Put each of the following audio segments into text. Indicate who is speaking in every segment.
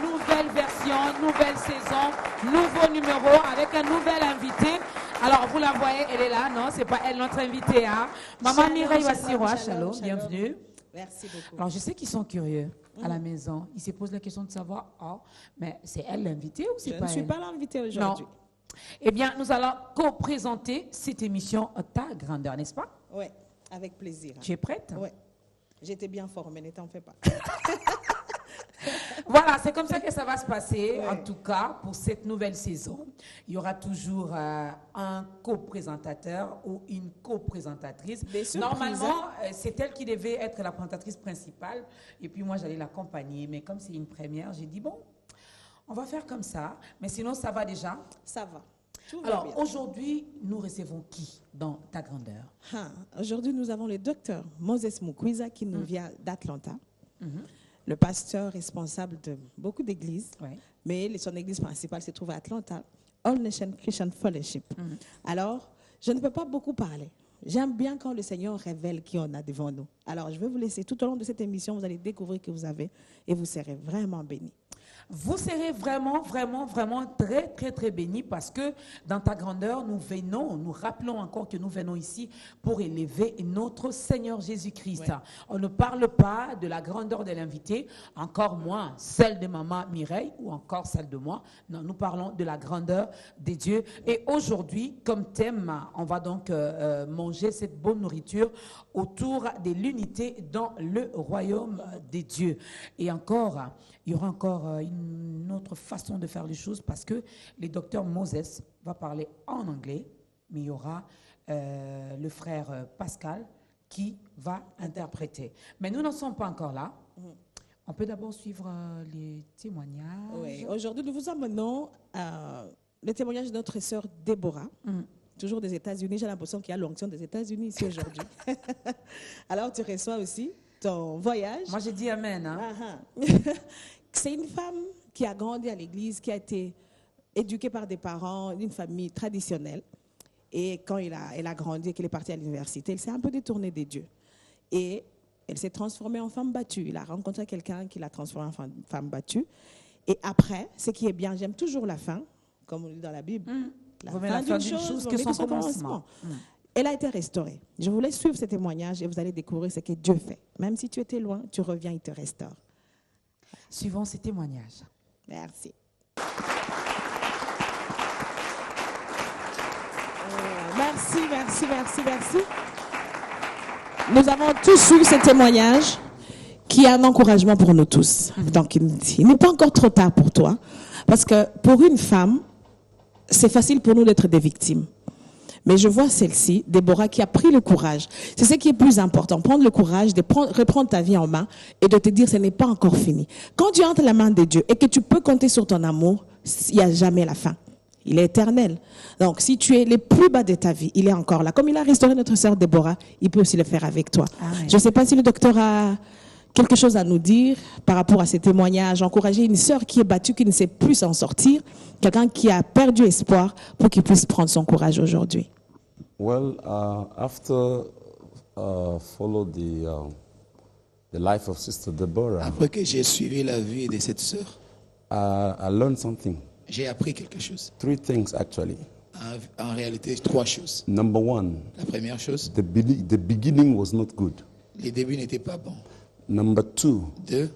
Speaker 1: nouvelle version, nouvelle saison, nouveau numéro avec un nouvel invité. Alors, vous la voyez, elle est là, non? C'est pas elle, notre invitée, hein? Maman Mireille Wassiroa, shalom, bienvenue.
Speaker 2: Merci beaucoup.
Speaker 1: Alors, je sais qu'ils sont curieux à la maison. Ils se posent la question de savoir, oh, mais c'est elle l'invitée ou c'est pas elle?
Speaker 2: Je ne suis pas l'invitée aujourd'hui.
Speaker 1: Non. Eh bien, nous allons co-présenter cette émission Ta Grandeur, n'est-ce pas?
Speaker 2: Oui, avec plaisir.
Speaker 1: Tu es prête?
Speaker 2: Oui. J'étais bien formée, ne t'en fais pas.
Speaker 1: Voilà, c'est comme ça que ça va se passer,
Speaker 2: Ouais.
Speaker 1: en tout cas, pour cette nouvelle saison. Il y aura toujours un co-présentateur ou une co-présentatrice.
Speaker 2: Des surprises,
Speaker 1: Normalement, c'est elle qui devait être la présentatrice principale, et puis moi, j'allais l'accompagner. Mais comme c'est une première, j'ai dit, bon, on va faire comme ça, mais sinon, ça va déjà.
Speaker 2: Ça va. Tout va
Speaker 1: Alors,
Speaker 2: bien.
Speaker 1: aujourd'hui, nous recevons qui dans Ta Grandeur?
Speaker 2: Aujourd'hui, nous avons le docteur Moses Mukwiza qui nous vient d'Atlanta.
Speaker 1: Mhm.
Speaker 2: Le pasteur responsable de beaucoup d'églises,
Speaker 1: Ouais.
Speaker 2: mais son église principale se trouve à Atlanta, All Nation Christian Fellowship.
Speaker 1: Mhm.
Speaker 2: Alors, je ne peux pas beaucoup parler. J'aime bien quand le Seigneur révèle qui on a devant nous. Alors, je vais vous laisser tout au long de cette émission, vous allez découvrir que vous avez et vous serez vraiment bénis.
Speaker 1: Vous serez vraiment, vraiment, vraiment très, très, très bénis parce que dans Ta Grandeur, nous rappelons encore que nous venons ici pour élever notre Seigneur Jésus-Christ.
Speaker 2: Ouais.
Speaker 1: On ne parle pas de la grandeur de l'invité, encore moins celle de maman Mireille ou encore celle de moi. Non, nous parlons de la grandeur de Dieu. Et aujourd'hui, comme thème, on va donc manger cette bonne nourriture autour de l'unité dans le royaume des dieux. Et encore, il y aura encore une autre façon de faire les choses parce que le docteur Moses va parler en anglais, mais il y aura le frère Pascal qui va interpréter. Mais nous n'en sommes pas encore là. On peut d'abord suivre les témoignages.
Speaker 2: Oui. Aujourd'hui, nous vous emmenons le témoignage de notre sœur Déborah, toujours des États-Unis. J'ai l'impression qu'il y a l'onction des États-Unis ici aujourd'hui. Alors, tu reçois aussi ton voyage.
Speaker 1: Moi, j'ai dit Amen. Hein?
Speaker 2: C'est une femme qui a grandi à l'église, qui a été éduquée par des parents d'une famille traditionnelle. Et quand elle a grandi et qu'elle est partie à l'université, elle s'est un peu détournée des dieux. Et elle s'est transformée en femme battue. Elle a rencontré quelqu'un qui l'a transformée en femme battue. Et après, ce qui est bien, j'aime toujours la fin, comme on dit dans la Bible. La fin d'une chose
Speaker 1: que
Speaker 2: vaut
Speaker 1: son
Speaker 2: mieux
Speaker 1: commencement.
Speaker 2: Elle a été restaurée. Je vous laisse suivre ce témoignage et vous allez découvrir ce que Dieu fait. Même si tu étais loin, tu reviens, il te restaure.
Speaker 1: Suivons ces témoignages.
Speaker 2: Merci. Merci. Nous avons tous eu ce témoignage qui est un encouragement pour nous tous. Donc, il n'est pas encore trop tard pour toi. Parce que pour une femme, c'est facile pour nous d'être des victimes. Mais je vois celle-ci, Déborah, qui a pris le courage. C'est ce qui est plus important, prendre le courage de reprendre ta vie en main et de te dire ce n'est pas encore fini. Quand tu entres la main de Dieu et que tu peux compter sur ton amour, il n'y a jamais la fin. Il est éternel. Donc, si tu es le plus bas de ta vie, il est encore là. Comme il a restauré notre sœur Déborah, il peut aussi le faire avec toi.
Speaker 1: Amen.
Speaker 2: Je ne sais pas si le docteur a quelque chose à nous dire par rapport à ces témoignages. Encourager une sœur qui est battue, qui ne sait plus s'en sortir, quelqu'un qui a perdu espoir pour qu'il puisse prendre son courage aujourd'hui.
Speaker 3: Well, after follow the life of Sister Deborah,
Speaker 4: Après que j'ai suivi la vie de cette sœur,
Speaker 3: I learned something.
Speaker 4: j'ai appris quelque chose.
Speaker 3: 3 things actually.
Speaker 4: En réalité, 3 choses.
Speaker 3: Number 1,
Speaker 4: La première chose,
Speaker 3: the beginning was not good.
Speaker 4: les débuts n'étaient pas bons.
Speaker 3: Number 2,
Speaker 4: 2,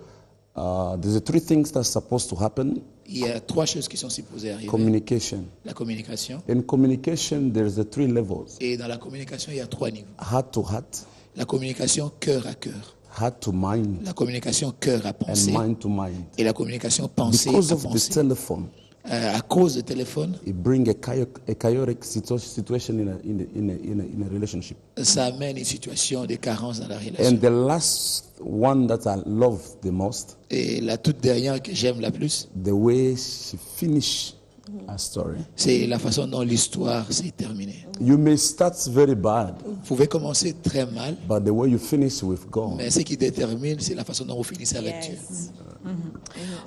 Speaker 3: there's 3 things that's supposed to happen.
Speaker 4: il y a 3 choses qui sont supposées arriver.
Speaker 3: Communication.
Speaker 4: La communication.
Speaker 3: In communication, there's 3 levels.
Speaker 4: Et dans la communication, il y a 3 niveaux.
Speaker 3: Heart to heart,
Speaker 4: La communication cœur à cœur.
Speaker 3: heart to mind,
Speaker 4: La communication cœur à
Speaker 3: and
Speaker 4: pensée.
Speaker 3: mind to mind.
Speaker 4: Et la communication pensée
Speaker 3: Because
Speaker 4: à
Speaker 3: of the
Speaker 4: pensée.
Speaker 3: telephone,
Speaker 4: À cause du téléphone,
Speaker 3: it brings a chaotic situation in a relationship.
Speaker 4: ça amène une situation de carence dans la
Speaker 3: And
Speaker 4: relation.
Speaker 3: the last one that I love the most,
Speaker 4: Et la toute dernière que j'aime la plus,
Speaker 3: the way she finished her story.
Speaker 4: c'est la façon dont l'histoire s'est terminée.
Speaker 3: You may start very bad,
Speaker 4: Vous pouvez commencer très mal,
Speaker 3: but the way you finish with God.
Speaker 4: mais ce qui détermine, c'est la façon dont vous finissez avec Dieu.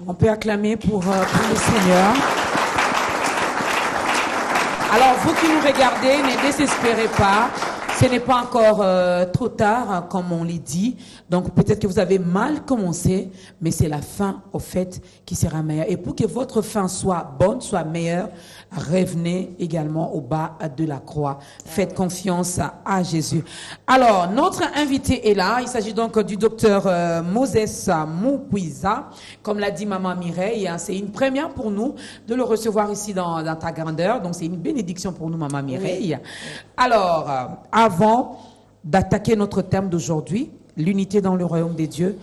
Speaker 1: On peut acclamer pour le Seigneur. Alors, vous qui nous regardez, ne désespérez pas. Ce n'est pas encore trop tard, hein, comme on l'a dit. Donc peut-être que vous avez mal commencé, mais c'est la fin, au fait, qui sera meilleure. Et pour que votre fin soit bonne, soit meilleure, revenez également au bas de la croix. Faites confiance à Jésus. Alors, notre invité est là. Il s'agit donc du docteur Moses Mukwiza. Comme l'a dit Maman Mireille, hein, c'est une première pour nous de le recevoir ici dans ta grandeur. Donc c'est une bénédiction pour nous, Maman Mireille. Oui. Alors, avant d'attaquer notre thème d'aujourd'hui, l'unité dans le royaume des dieux,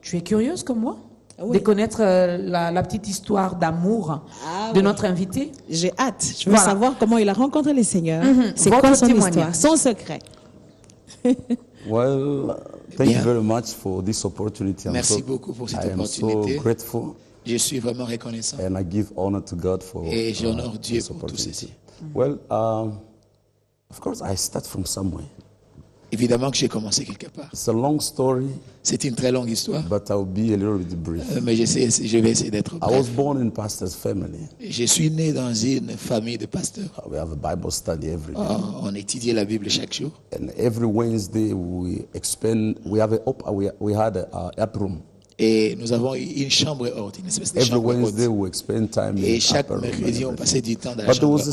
Speaker 1: tu es curieuse comme moi de connaître la petite histoire d'amour de notre invité?
Speaker 2: J'ai hâte. Je veux savoir comment il a rencontré le Seigneur. C'est quoi son histoire, son secret?
Speaker 3: Well, thank you very much for this opportunity.
Speaker 4: Merci beaucoup pour cette opportunité.
Speaker 3: I am so grateful.
Speaker 4: Je suis vraiment reconnaissant.
Speaker 3: And I give honor to God for
Speaker 4: Et j'honore Dieu pour tout ceci.
Speaker 3: Well, of course, I start from somewhere.
Speaker 4: Évidemment que j'ai commencé quelque part.
Speaker 3: It's a long story.
Speaker 4: C'est une très longue histoire.
Speaker 3: But I'll be a little bit brief.
Speaker 4: Mais je vais essayer d'être
Speaker 3: bref. I was born in pastor's family.
Speaker 4: Je suis né dans une famille de pasteurs.
Speaker 3: We have a Bible study every day.
Speaker 4: On étudie la Bible chaque jour.
Speaker 3: And every Wednesday we had a up room.
Speaker 4: Et nous avons une chambre haute, une espèce de chambre haute. Et chaque mercredi, on passait du temps dans la chambre haute.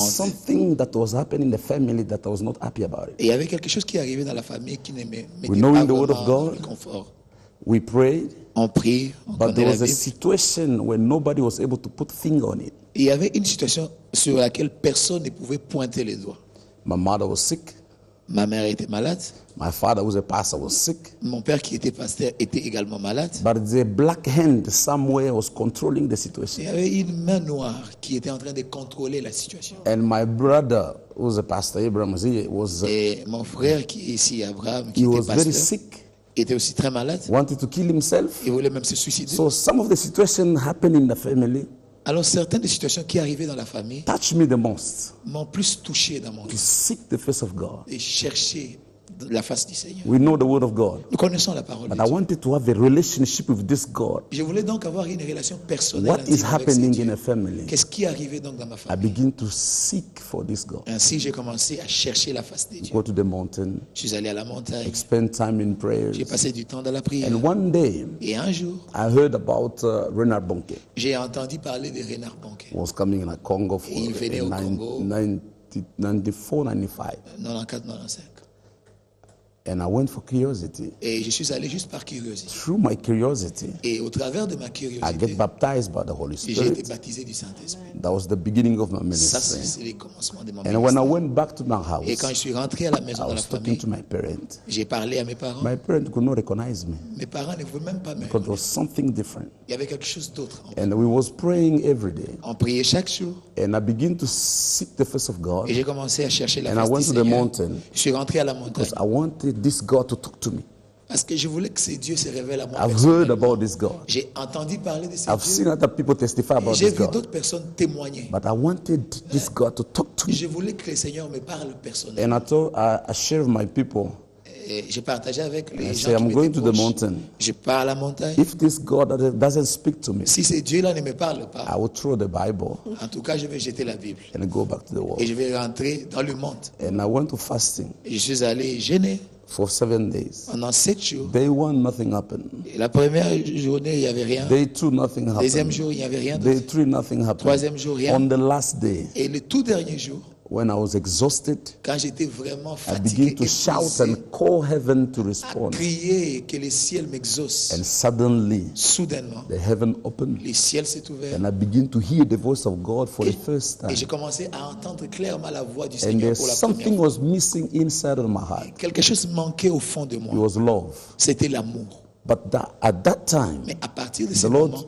Speaker 4: Et il y avait quelque chose qui arrivait dans la famille qui ne mettait pas vraiment le confort.
Speaker 3: We prayed,
Speaker 4: on prie, on
Speaker 3: but there was a situation where nobody was able to put finger on it.
Speaker 4: Et il y avait une situation sur laquelle personne ne pouvait pointer les doigts.
Speaker 3: My mother was sick.
Speaker 4: Ma mère était malade.
Speaker 3: My father, who was a pastor, was sick.
Speaker 4: Mon père, qui était pasteur, était également malade.
Speaker 3: But the black hand somewhere was controlling the situation.
Speaker 4: Il y avait une main noire qui était en train de contrôler la situation.
Speaker 3: And my brother, who was a pastor, Abraham,
Speaker 4: et mon frère, qui est ici, Abraham, qui était pasteur,
Speaker 3: very sick.
Speaker 4: Était aussi très malade.
Speaker 3: Wanted to kill himself.
Speaker 4: Il voulait même se suicider.
Speaker 3: So some of the situations happened in the family.
Speaker 4: Alors certaines des situations qui arrivaient dans la famille
Speaker 3: m'ont
Speaker 4: plus touché dans mon cœur.
Speaker 3: To seek the face of God.
Speaker 4: Et chercher la face du Seigneur.
Speaker 3: We know the word of God.
Speaker 4: Nous connaissons la parole de Dieu.
Speaker 3: I wanted to have a relationship with this God.
Speaker 4: Je voulais donc avoir une relation personnelle
Speaker 3: What is happening in a family?
Speaker 4: Qu'est-ce qui arrivait donc dans ma famille?
Speaker 3: I begin to seek for this God.
Speaker 4: Ainsi, j'ai commencé à chercher la face de Dieu.
Speaker 3: Go to the mountain.
Speaker 4: Je suis allé à la montagne.
Speaker 3: Spend time in prayers.
Speaker 4: J'ai passé du temps dans la prière.
Speaker 3: And one day,
Speaker 4: et un jour,
Speaker 3: I heard about Renard Bonke.
Speaker 4: J'ai entendu parler de Renard Bonke.
Speaker 3: Was coming in Congo for
Speaker 4: il venait au Congo.
Speaker 3: 94-95.
Speaker 4: 94-95.
Speaker 3: And I went for curiosity.
Speaker 4: Et je suis allé juste par curiosité.
Speaker 3: Through my curiosity,
Speaker 4: et au travers de ma curiosité,
Speaker 3: I get baptized by the Holy Spirit.
Speaker 4: J'ai été baptisé du Saint-Esprit.
Speaker 3: That was the beginning of my ministry.
Speaker 4: Ça, c'est le commencement de mon
Speaker 3: ministère. And when I went back to my house,
Speaker 4: et quand je suis rentré à la maison de la famille,
Speaker 3: to my parents.
Speaker 4: J'ai parlé à mes parents.
Speaker 3: My parents could not recognize me.
Speaker 4: Mes parents ne voulaient même pas me
Speaker 3: reconnaître. Because there was something different.
Speaker 4: Il y avait quelque chose d'autre.
Speaker 3: And we was praying every day.
Speaker 4: On priait chaque jour.
Speaker 3: And I began to seek the face of God.
Speaker 4: Et j'ai commencé à chercher la
Speaker 3: face
Speaker 4: du Seigneur.
Speaker 3: And I went to the mountain.
Speaker 4: Je suis rentré à la montagne.
Speaker 3: Because I wanted this God to talk to me.
Speaker 4: Parce que je voulais que ce Dieu se révèle à moi.
Speaker 3: I've heard about this God.
Speaker 4: J'ai entendu parler de ce
Speaker 3: I've
Speaker 4: Dieu.
Speaker 3: Seen other people testify about
Speaker 4: J'ai
Speaker 3: this
Speaker 4: vu
Speaker 3: God.
Speaker 4: d'autres personnes témoigner.
Speaker 3: But I wanted this God to talk to me.
Speaker 4: Je voulais que le Seigneur me parle personnellement.
Speaker 3: And I shared with my people.
Speaker 4: J'ai partagé avec les gens
Speaker 3: say,
Speaker 4: qui
Speaker 3: I'm going
Speaker 4: m'étaient
Speaker 3: to the
Speaker 4: proches.
Speaker 3: mountain.
Speaker 4: Je pars à la montagne.
Speaker 3: If this God doesn't speak to me,
Speaker 4: si ce Dieu-là ne me parle pas,
Speaker 3: I will throw the Bible.
Speaker 4: En tout cas, je vais jeter la Bible.
Speaker 3: And go back to the world.
Speaker 4: Et je vais rentrer dans le monde.
Speaker 3: And I went to fasting.
Speaker 4: Et je suis allé jeûner.
Speaker 3: For 7 days.
Speaker 4: Pendant 7 jours.
Speaker 3: Day 1, nothing happened.
Speaker 4: Et la première journée, il n'y avait rien.
Speaker 3: Day 2, nothing happened.
Speaker 4: Deuxième jour, il n'y avait rien.
Speaker 3: Day 3, nothing happened.
Speaker 4: Troisième jour, rien.
Speaker 3: On the last day.
Speaker 4: Et le tout dernier jour.
Speaker 3: When I was exhausted,
Speaker 4: quand j'étais vraiment fatigué,
Speaker 3: I began to shout and call heaven to respond.
Speaker 4: À crier que le ciel m'exauce.
Speaker 3: And suddenly,
Speaker 4: soudainement,
Speaker 3: the heaven opened.
Speaker 4: Le ciel s'est ouvert.
Speaker 3: And I began to hear the voice of God for the first time.
Speaker 4: Et j'ai commencé à entendre clairement la voix du Seigneur pour la
Speaker 3: something
Speaker 4: première
Speaker 3: was missing inside of my heart.
Speaker 4: Quelque chose manquait au fond de moi.
Speaker 3: It was love.
Speaker 4: C'était l'amour.
Speaker 3: But at that time,
Speaker 4: mais à partir de ce moment,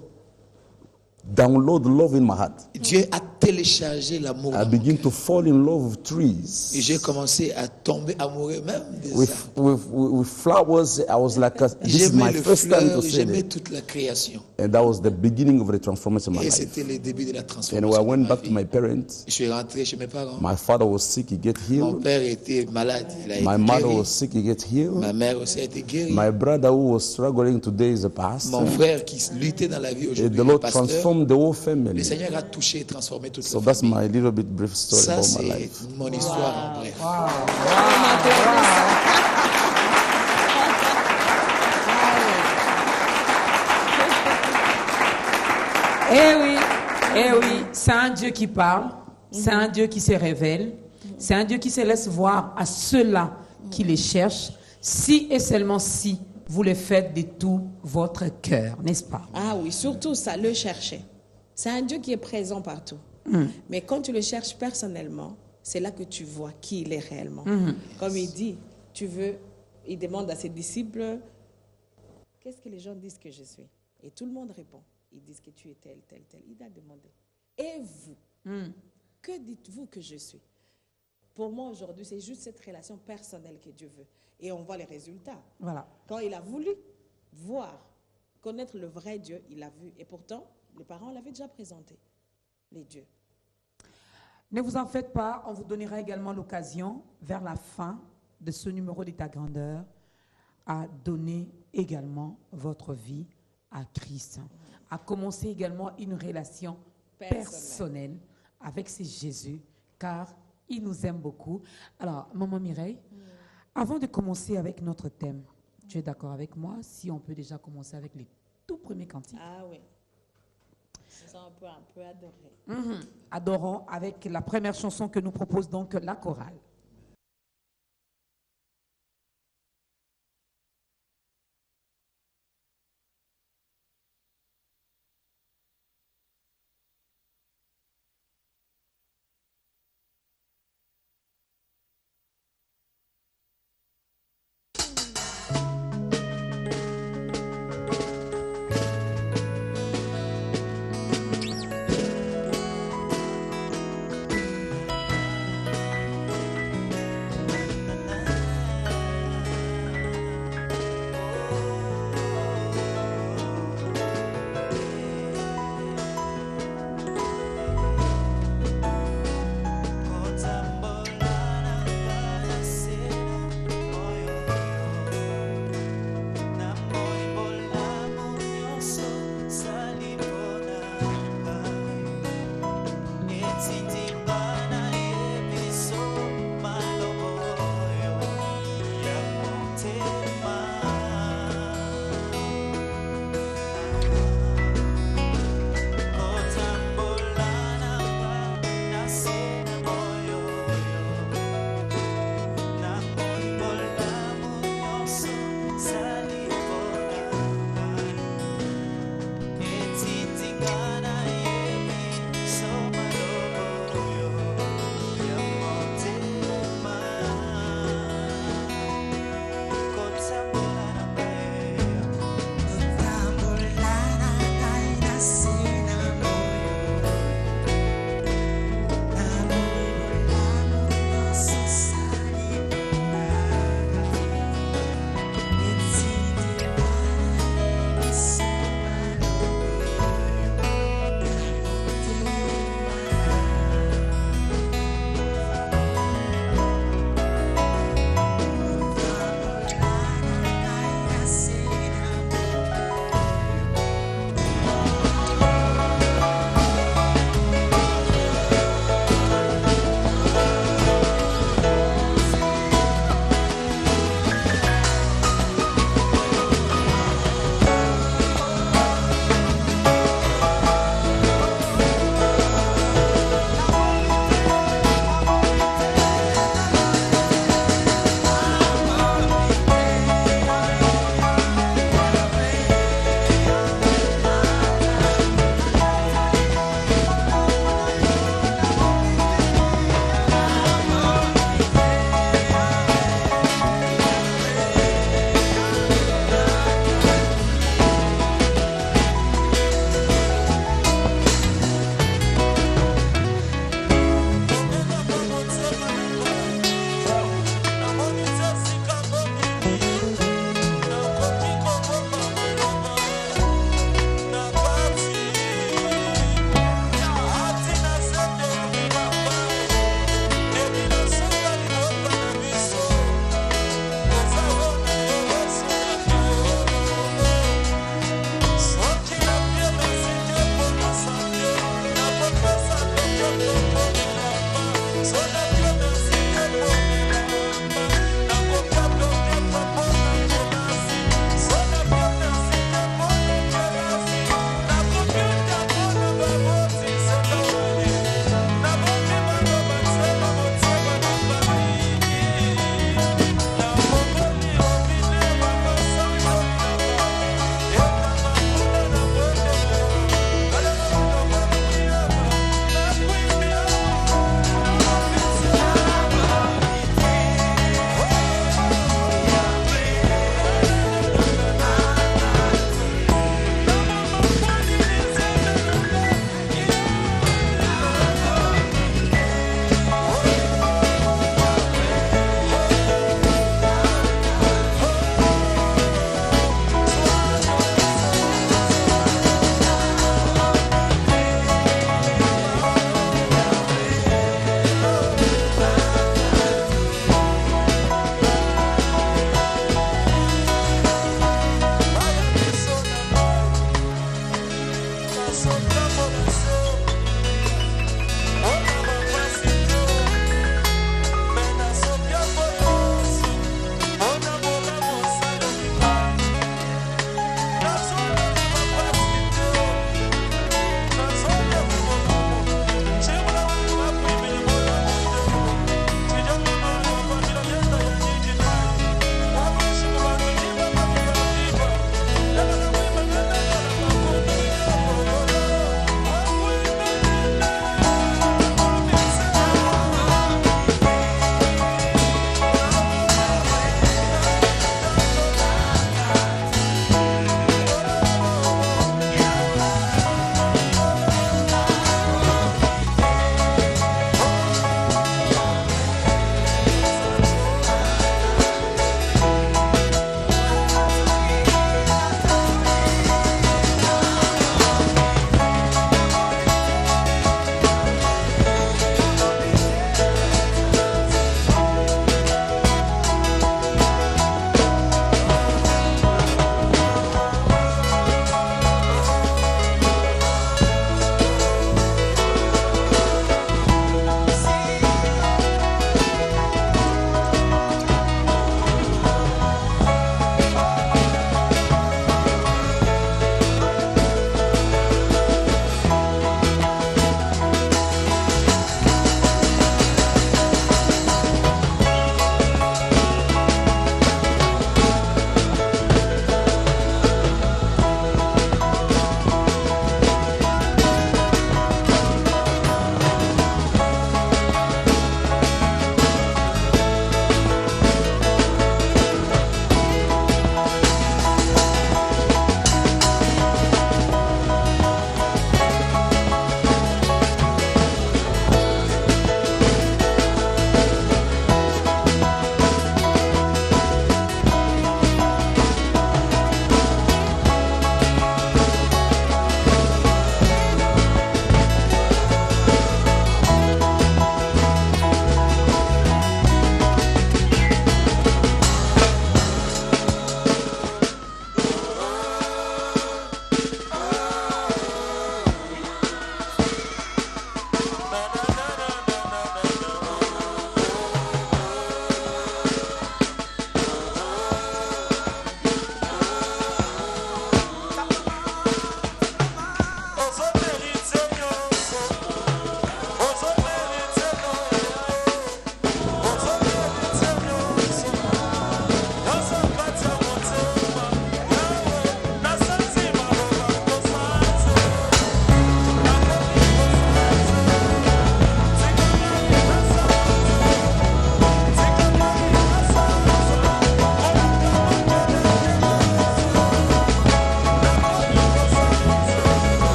Speaker 3: download love in my heart.
Speaker 4: Dieu a téléchargé l'amour.
Speaker 3: I begin to fall in love with trees.
Speaker 4: Et j'ai commencé à tomber amoureux même des
Speaker 3: with flowers. I was like, this is my first time to see
Speaker 4: j'aimais toute la création.
Speaker 3: And that was the beginning of the transformation of my life.
Speaker 4: Et c'était le début de la transformation.
Speaker 3: And when I went back to my parents,
Speaker 4: je suis rentré chez mes parents.
Speaker 3: My father was sick, he get healed.
Speaker 4: Mon père était malade, il a été
Speaker 3: My mother was sick, he get healed.
Speaker 4: Ma mère aussi a été guérie.
Speaker 3: My brother who was struggling today is a pastor.
Speaker 4: Mon frère qui luttait dans la vie aujourd'hui,
Speaker 3: the Lord transformed the whole family.
Speaker 4: Le Seigneur a touché et transformé former toute
Speaker 3: So
Speaker 4: la
Speaker 3: that's
Speaker 4: famille.
Speaker 3: my little bit brief story
Speaker 4: Ça,
Speaker 3: about my
Speaker 4: c'est
Speaker 3: life.
Speaker 4: mon histoire en bref.
Speaker 1: Eh oui, c'est un Dieu qui parle, c'est un Dieu qui se révèle, c'est un Dieu qui se laisse voir à ceux-là qui les cherchent, si et seulement si vous le faites de tout votre cœur, n'est-ce pas?
Speaker 2: Ah oui, surtout ça, le chercher. C'est un Dieu qui est présent partout. Mais quand tu le cherches personnellement, c'est là que tu vois qui il est réellement. Comme il dit, il demande à ses disciples, qu'est-ce que les gens disent que je suis? Et tout le monde répond. Ils disent que tu es tel, tel, tel. Il a demandé. Et vous, que dites-vous que je suis? Pour moi, aujourd'hui, c'est juste cette relation personnelle que Dieu veut. Et on voit les résultats.
Speaker 1: Voilà.
Speaker 2: Quand il a voulu voir, connaître le vrai Dieu, il l'a vu. Et pourtant, les parents l'avaient déjà présenté, les dieux.
Speaker 1: Ne vous en faites pas, on vous donnera également l'occasion, vers la fin de ce numéro de ta grandeur, à donner également votre vie à Christ, à commencer également une relation personnelle avec ce Jésus, car il nous aime beaucoup. Alors, Maman Mireille, avant de commencer avec notre thème, tu es d'accord avec moi si on peut déjà commencer avec les tout premiers cantiques?
Speaker 2: Ah oui. On peut un peu adorer.
Speaker 1: Adorons avec la première chanson que nous propose donc la chorale.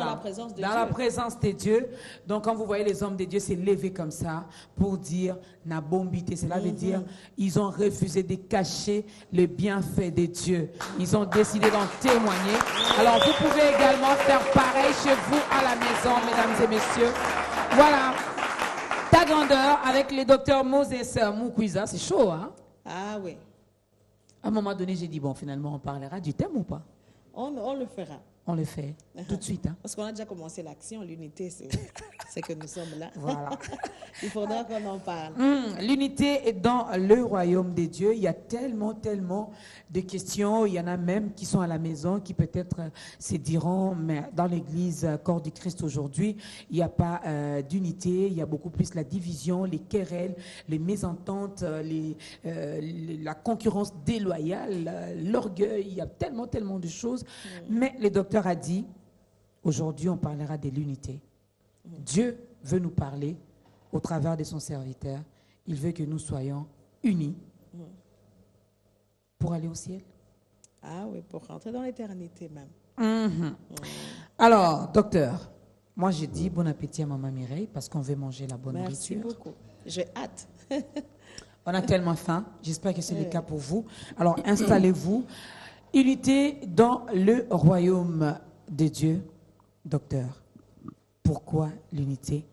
Speaker 2: la présence de
Speaker 1: dans
Speaker 2: Dieu.
Speaker 1: la présence de Dieu. Donc, quand vous voyez les hommes de Dieu s'est lever comme ça pour dire na bombité, cela veut dire ils ont refusé de cacher le bienfait de Dieu. Ils ont décidé d'en témoigner. Alors, vous pouvez également faire pareil chez vous à la maison, mesdames et messieurs. Voilà. Ta grandeur avec le docteur Moses Mukwiza, c'est chaud, hein?
Speaker 2: Ah oui.
Speaker 1: À un moment donné, j'ai dit, bon, finalement, on parlera du thème ou pas?
Speaker 2: On le fera.
Speaker 1: On le fait tout de suite. Hein?
Speaker 2: Parce qu'on a déjà commencé l'action, l'unité, c'est que nous sommes là.
Speaker 1: Voilà.
Speaker 2: Il faudra qu'on en parle.
Speaker 1: L'unité est dans le royaume des dieux. Il y a tellement de questions. Il y en a même qui sont à la maison, qui peut-être se diront, mais dans l'église corps du Christ aujourd'hui, il n'y a pas d'unité. Il y a beaucoup plus la division, les querelles, les mésententes, la concurrence déloyale, l'orgueil. Il y a tellement de choses. Mais le docteur a dit, aujourd'hui on parlera de l'unité. Dieu veut nous parler au travers de son serviteur. Il veut que nous soyons unis pour aller au ciel.
Speaker 2: Ah oui, pour rentrer dans l'éternité même.
Speaker 1: Alors, docteur, moi je dis bon appétit à Maman Mireille parce qu'on veut manger la bonne nourriture.
Speaker 2: Merci beaucoup. J'ai hâte.
Speaker 1: On a tellement faim. J'espère que c'est le cas pour vous. Alors, installez-vous. Unité dans le royaume de Dieu. Docteur, pourquoi l'unité?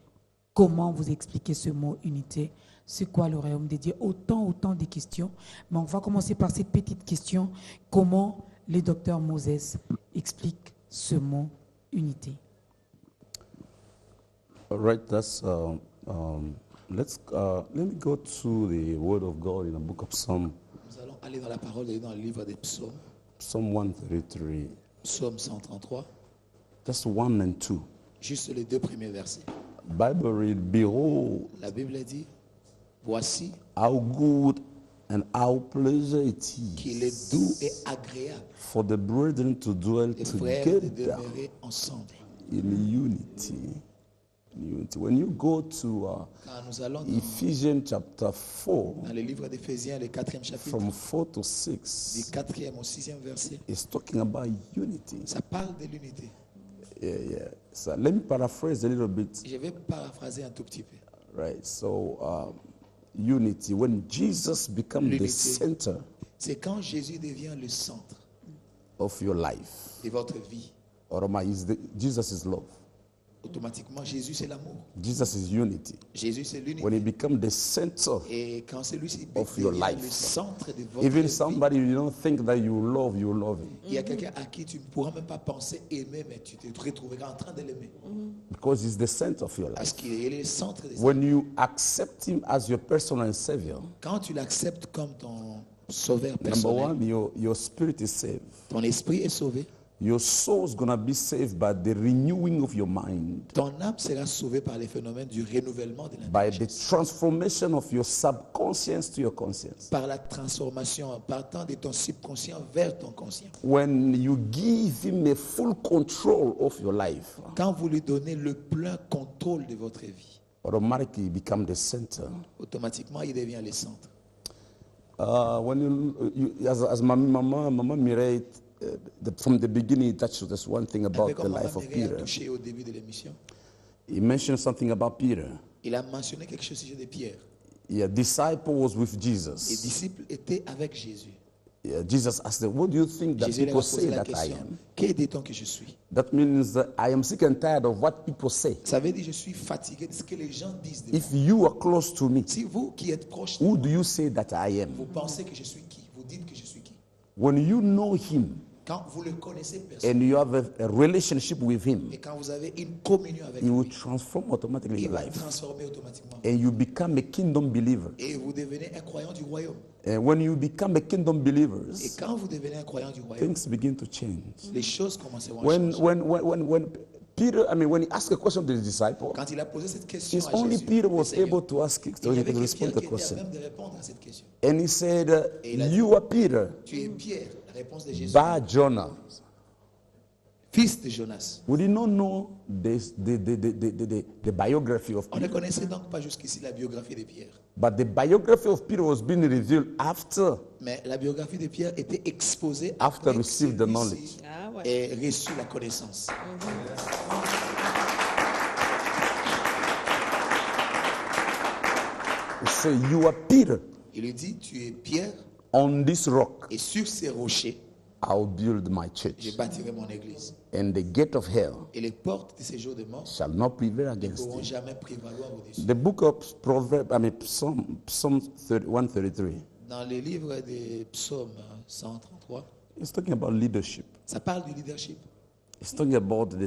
Speaker 1: Comment vous expliquez ce mot unité? C'est quoi le royaume de Dieu? Autant de questions. Mais on va commencer par cette petite question. Comment le docteur Moses explique ce mot unité?
Speaker 3: All right, that's let me go to the Word of God in the book of Psalm.
Speaker 4: Nous allons aller dans la parole de Dieu dans le livre des psaumes.
Speaker 3: Psalm 133.
Speaker 4: Psaume 133.
Speaker 3: Just 1 and 2.
Speaker 4: Juste les deux premiers versets.
Speaker 3: Bible read, behold,
Speaker 4: La Bible dit, voici
Speaker 3: how good and how pleasant it
Speaker 4: qu'il
Speaker 3: is
Speaker 4: est doux et agréable
Speaker 3: for the brethren to dwell
Speaker 4: les frères de
Speaker 3: together
Speaker 4: demeurer ensemble.
Speaker 3: in unity. When you go to
Speaker 4: Quand nous allons
Speaker 3: Ephesians chapter 4,
Speaker 4: dans le livre d'Éphésiens, le 4e chapitre,
Speaker 3: from 4 to
Speaker 4: du
Speaker 3: 6,
Speaker 4: 4e au 6e verset,
Speaker 3: it's talking about unity.
Speaker 4: ça parle de l'unité.
Speaker 3: Yeah. So let me paraphrase a little bit.
Speaker 4: Je vais paraphraser un tout petit peu.
Speaker 3: Right. So unity. When Jesus becomes the
Speaker 4: L'unité.
Speaker 3: center
Speaker 4: C'est quand Jésus devient le centre
Speaker 3: of your life.
Speaker 4: de votre vie.
Speaker 3: Jesus is love.
Speaker 4: Automatiquement, Jésus, c'est l'amour.
Speaker 3: Jesus is unity.
Speaker 4: Jésus, c'est
Speaker 3: When
Speaker 4: l'unité.
Speaker 3: he becomes the center,
Speaker 4: Et quand celui-ci
Speaker 3: of your
Speaker 4: devient
Speaker 3: life.
Speaker 4: le centre de votre
Speaker 3: even
Speaker 4: vie,
Speaker 3: somebody you don't think that you love him.
Speaker 4: il y a quelqu'un à qui tu ne pourras même pas penser aimer, mais tu te retrouveras en train de l'aimer.
Speaker 3: Because he's the center of your
Speaker 4: Parce
Speaker 3: life.
Speaker 4: qu'il est le centre de
Speaker 3: When you accept him as your personal savior,
Speaker 4: Quand tu l'acceptes comme ton sauveur
Speaker 3: number
Speaker 4: personnel,
Speaker 3: one, your spirit is saved.
Speaker 4: ton esprit est sauvé.
Speaker 3: Your soul is going to be saved by the renewing of your mind,
Speaker 4: Ton âme sera sauvée par les phénomènes du renouvellement de
Speaker 3: by the
Speaker 4: l'intelligence.
Speaker 3: transformation of your subconscious to your conscience.
Speaker 4: Par la transformation en partant de ton subconscient vers ton conscient.
Speaker 3: When you give him a full control of your life,
Speaker 4: Quand vous lui donnez le plein contrôle de votre vie,
Speaker 3: automatically you become the center.
Speaker 4: automatiquement il devient le centre.
Speaker 3: When as Mama Mireille, from the beginning, that's one thing about
Speaker 4: Avec
Speaker 3: the
Speaker 4: comme
Speaker 3: life
Speaker 4: Maman
Speaker 3: of
Speaker 4: Mireille a
Speaker 3: Peter.
Speaker 4: touché au début de l'émission,
Speaker 3: He mentioned something about Peter.
Speaker 4: il a mentionné quelque chose au sujet de Pierre.
Speaker 3: Yeah, disciple was with
Speaker 4: Les
Speaker 3: Jesus.
Speaker 4: disciples étaient avec Jésus.
Speaker 3: Yeah, Jesus asked them, "What do you think that
Speaker 4: Jésus leur a
Speaker 3: people
Speaker 4: posé
Speaker 3: say
Speaker 4: la
Speaker 3: that I
Speaker 4: question,
Speaker 3: am?"
Speaker 4: que dit-on que je suis?
Speaker 3: That means that I am sick and tired of what people say.
Speaker 4: Ça veut dire je suis fatigué de ce que les gens disent de moi.
Speaker 3: If you are close to me,
Speaker 4: Si vous qui êtes proche de
Speaker 3: who
Speaker 4: moi,
Speaker 3: do you say that I am?
Speaker 4: vous pensez que je suis qui? Vous dites que je suis qui?
Speaker 3: When you know him
Speaker 4: Quand vous le connaissez personnellement
Speaker 3: and you have a relationship with him,
Speaker 4: et quand vous avez une communion avec
Speaker 3: he will
Speaker 4: lui,
Speaker 3: transform automatically
Speaker 4: il
Speaker 3: your
Speaker 4: va
Speaker 3: life.
Speaker 4: transformer automatiquement.
Speaker 3: And you become a kingdom believer.
Speaker 4: Et vous devenez un croyant du royaume.
Speaker 3: And when you become a kingdom believer,
Speaker 4: Et quand vous devenez un croyant du royaume,
Speaker 3: things begin to change.
Speaker 4: les choses commenceront à
Speaker 3: When
Speaker 4: changer.
Speaker 3: Peter, when he asked a question to the disciple,
Speaker 4: Quand il a posé cette question
Speaker 3: it's
Speaker 4: à
Speaker 3: only
Speaker 4: Jésus,
Speaker 3: Peter
Speaker 4: le
Speaker 3: was
Speaker 4: Seigneur,
Speaker 3: able to ask it,
Speaker 4: il n'y avait
Speaker 3: to
Speaker 4: que
Speaker 3: respond
Speaker 4: Pierre
Speaker 3: to the
Speaker 4: qui était à
Speaker 3: question.
Speaker 4: même de répondre à cette question.
Speaker 3: And he said,
Speaker 4: Et il a dit,
Speaker 3: "You are Peter,
Speaker 4: tu es Pierre, la réponse de Jésus,
Speaker 3: Bar Jonah."
Speaker 4: fils de Jonas.
Speaker 3: We did not know the biography of
Speaker 4: On ne
Speaker 3: Peter,
Speaker 4: connaissait donc pas jusqu'ici la biographie de Pierre.
Speaker 3: but the biography of Peter was being revealed after
Speaker 4: Mais la biographie de Pierre était exposée
Speaker 3: After
Speaker 4: après que
Speaker 3: received the
Speaker 4: celui-ci
Speaker 3: knowledge.
Speaker 2: Ah ouais.
Speaker 4: ait reçu la connaissance.
Speaker 3: says, you are Peter.
Speaker 4: Il lui dit, tu es Pierre.
Speaker 3: On this rock,
Speaker 4: et sur ces rochers,
Speaker 3: I'll build my
Speaker 4: je
Speaker 3: church.
Speaker 4: bâtirai mon église.
Speaker 3: And the gate of hell
Speaker 4: Et les portes de ces jours de mort
Speaker 3: shall not prevail
Speaker 4: ne
Speaker 3: against
Speaker 4: pourront
Speaker 3: it.
Speaker 4: jamais prévaloir au-dessus.
Speaker 3: The book of Proverbs, Psalm 133,
Speaker 4: Dans les livres des psaumes 133,
Speaker 3: it's talking about leadership.
Speaker 4: ça parle du leadership.
Speaker 3: It's talking about the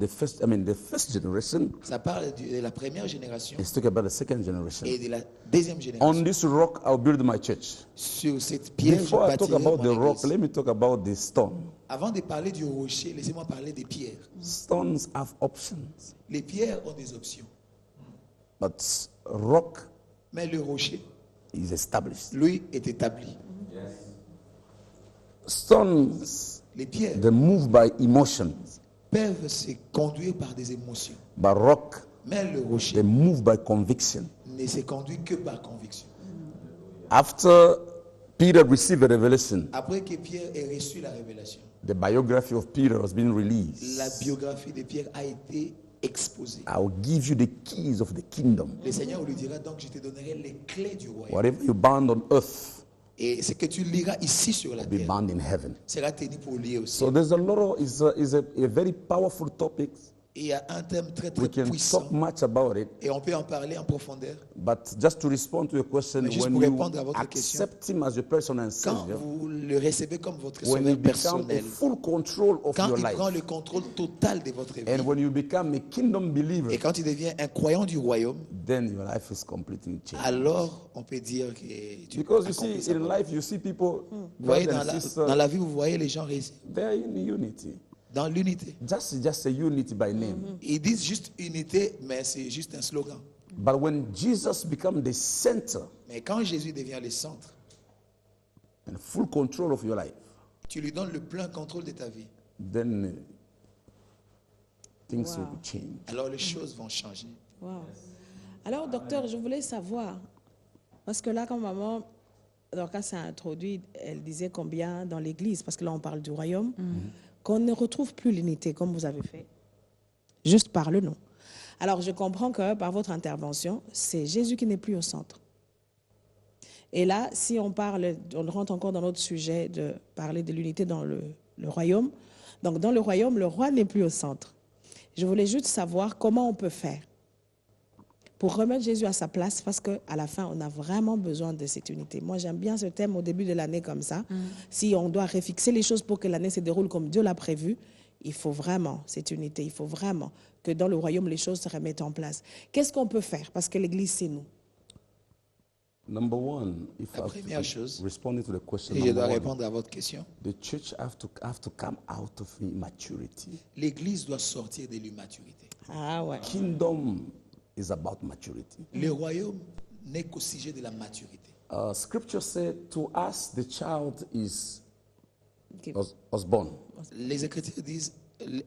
Speaker 3: first generation.
Speaker 4: Ça parle de la première génération
Speaker 3: It's talking about the second generation.
Speaker 4: et de la deuxième
Speaker 3: On
Speaker 4: génération.
Speaker 3: this rock, I'll build my church.
Speaker 4: Sur cette pierre, je
Speaker 3: Before I talk
Speaker 4: bâtirai
Speaker 3: about the
Speaker 4: mon
Speaker 3: rock,
Speaker 4: église.
Speaker 3: let me talk about the stone.
Speaker 4: Avant de parler du rocher, laissez-moi parler des pierres.
Speaker 3: Stones have options,
Speaker 4: Les pierres ont des options,
Speaker 3: but rock
Speaker 4: mais le rocher,
Speaker 3: is established.
Speaker 4: lui, est établi.
Speaker 3: Stones,
Speaker 4: Les pierres
Speaker 3: they move by emotions,
Speaker 4: peuvent se conduire par des émotions,
Speaker 3: but rock,
Speaker 4: mais le
Speaker 3: they
Speaker 4: rocher
Speaker 3: move by conviction.
Speaker 4: ne se conduit que par conviction.
Speaker 3: After Peter received a revelation,
Speaker 4: Après que Pierre ait reçu la révélation,
Speaker 3: the biography of Peter has been released.
Speaker 4: la biographie de Pierre a été exposée.
Speaker 3: I will give you the keys of the kingdom.
Speaker 4: Le Seigneur lui dira donc, je te donnerai les clés du royaume.
Speaker 3: Whatever you bound on earth
Speaker 4: Et ce que tu liras ici sur la
Speaker 3: will be
Speaker 4: terre
Speaker 3: bound in heaven.
Speaker 4: sera tenu pour lier aussi.
Speaker 3: So there's a lot of, is a very powerful topic.
Speaker 4: Et il y a un thème très très
Speaker 3: We can
Speaker 4: puissant
Speaker 3: talk much about it,
Speaker 4: et on peut en parler en profondeur.
Speaker 3: but just to respond to your question,
Speaker 4: Mais juste
Speaker 3: when
Speaker 4: pour
Speaker 3: you
Speaker 4: répondre à votre question,
Speaker 3: accept him as your personal
Speaker 4: Quand
Speaker 3: savior,
Speaker 4: vous le recevez comme votre
Speaker 3: when you
Speaker 4: sauveur
Speaker 3: become
Speaker 4: personnel,
Speaker 3: a full control of
Speaker 4: quand
Speaker 3: your
Speaker 4: il
Speaker 3: life,
Speaker 4: prend le contrôle total de votre vie,
Speaker 3: and when you become a kingdom believer,
Speaker 4: et quand il devient un croyant du royaume,
Speaker 3: then your life is completely changed.
Speaker 4: alors on peut dire que tu
Speaker 3: Because you
Speaker 4: accomplis
Speaker 3: see,
Speaker 4: sa
Speaker 3: in
Speaker 4: volonté.
Speaker 3: life, you see people,
Speaker 4: Vous voyez,
Speaker 3: brothers
Speaker 4: dans
Speaker 3: and
Speaker 4: la
Speaker 3: sisters,
Speaker 4: vie, vous voyez les gens réussir
Speaker 3: they're in unity.
Speaker 4: dans l'unité.
Speaker 3: Just a unity by name.
Speaker 4: Ils disent juste unité, mais c'est juste un slogan.
Speaker 3: But when Jesus becomes the center
Speaker 4: Mais quand Jésus devient le centre,
Speaker 3: and full control of your life,
Speaker 4: tu lui donnes le plein contrôle de ta vie,
Speaker 3: then things will change.
Speaker 4: alors les choses vont changer.
Speaker 2: Wow. Alors, docteur, je voulais savoir, parce que là, quand maman, Dorcas s'est introduite, elle disait combien dans l'église, parce que là, on parle du royaume, qu'on ne retrouve plus l'unité comme vous avez fait, juste par le nom. Alors, je comprends que par votre intervention, c'est Jésus qui n'est plus au centre. Et là, si on parle, on rentre encore dans notre sujet de parler de l'unité dans le royaume. Donc, dans le royaume, le roi n'est plus au centre. Je voulais juste savoir comment on peut faire pour remettre Jésus à sa place, parce qu'à la fin, on a vraiment besoin de cette unité. Moi, j'aime bien ce thème au début de l'année comme ça. Si on doit refixer les choses pour que l'année se déroule comme Dieu l'a prévu, il faut vraiment cette unité. Il faut vraiment que dans le royaume, les choses se remettent en place. Qu'est-ce qu'on peut faire? Parce que l'Église, c'est nous.
Speaker 3: Number one, if
Speaker 4: La
Speaker 3: I
Speaker 4: première
Speaker 3: have
Speaker 4: chose,
Speaker 3: to respond to the question,
Speaker 4: et je dois
Speaker 3: number one,
Speaker 4: répondre à votre question,
Speaker 3: the church have to come out of immaturity.
Speaker 4: l'Église doit sortir de l'immaturité.
Speaker 2: Ah ouais.
Speaker 3: Kingdom is about maturity.
Speaker 4: Le royaume n'est qu'au sujet de la maturité.
Speaker 3: Scripture said, to us the child
Speaker 2: Ok.
Speaker 3: was born,
Speaker 4: Les Écritures disent,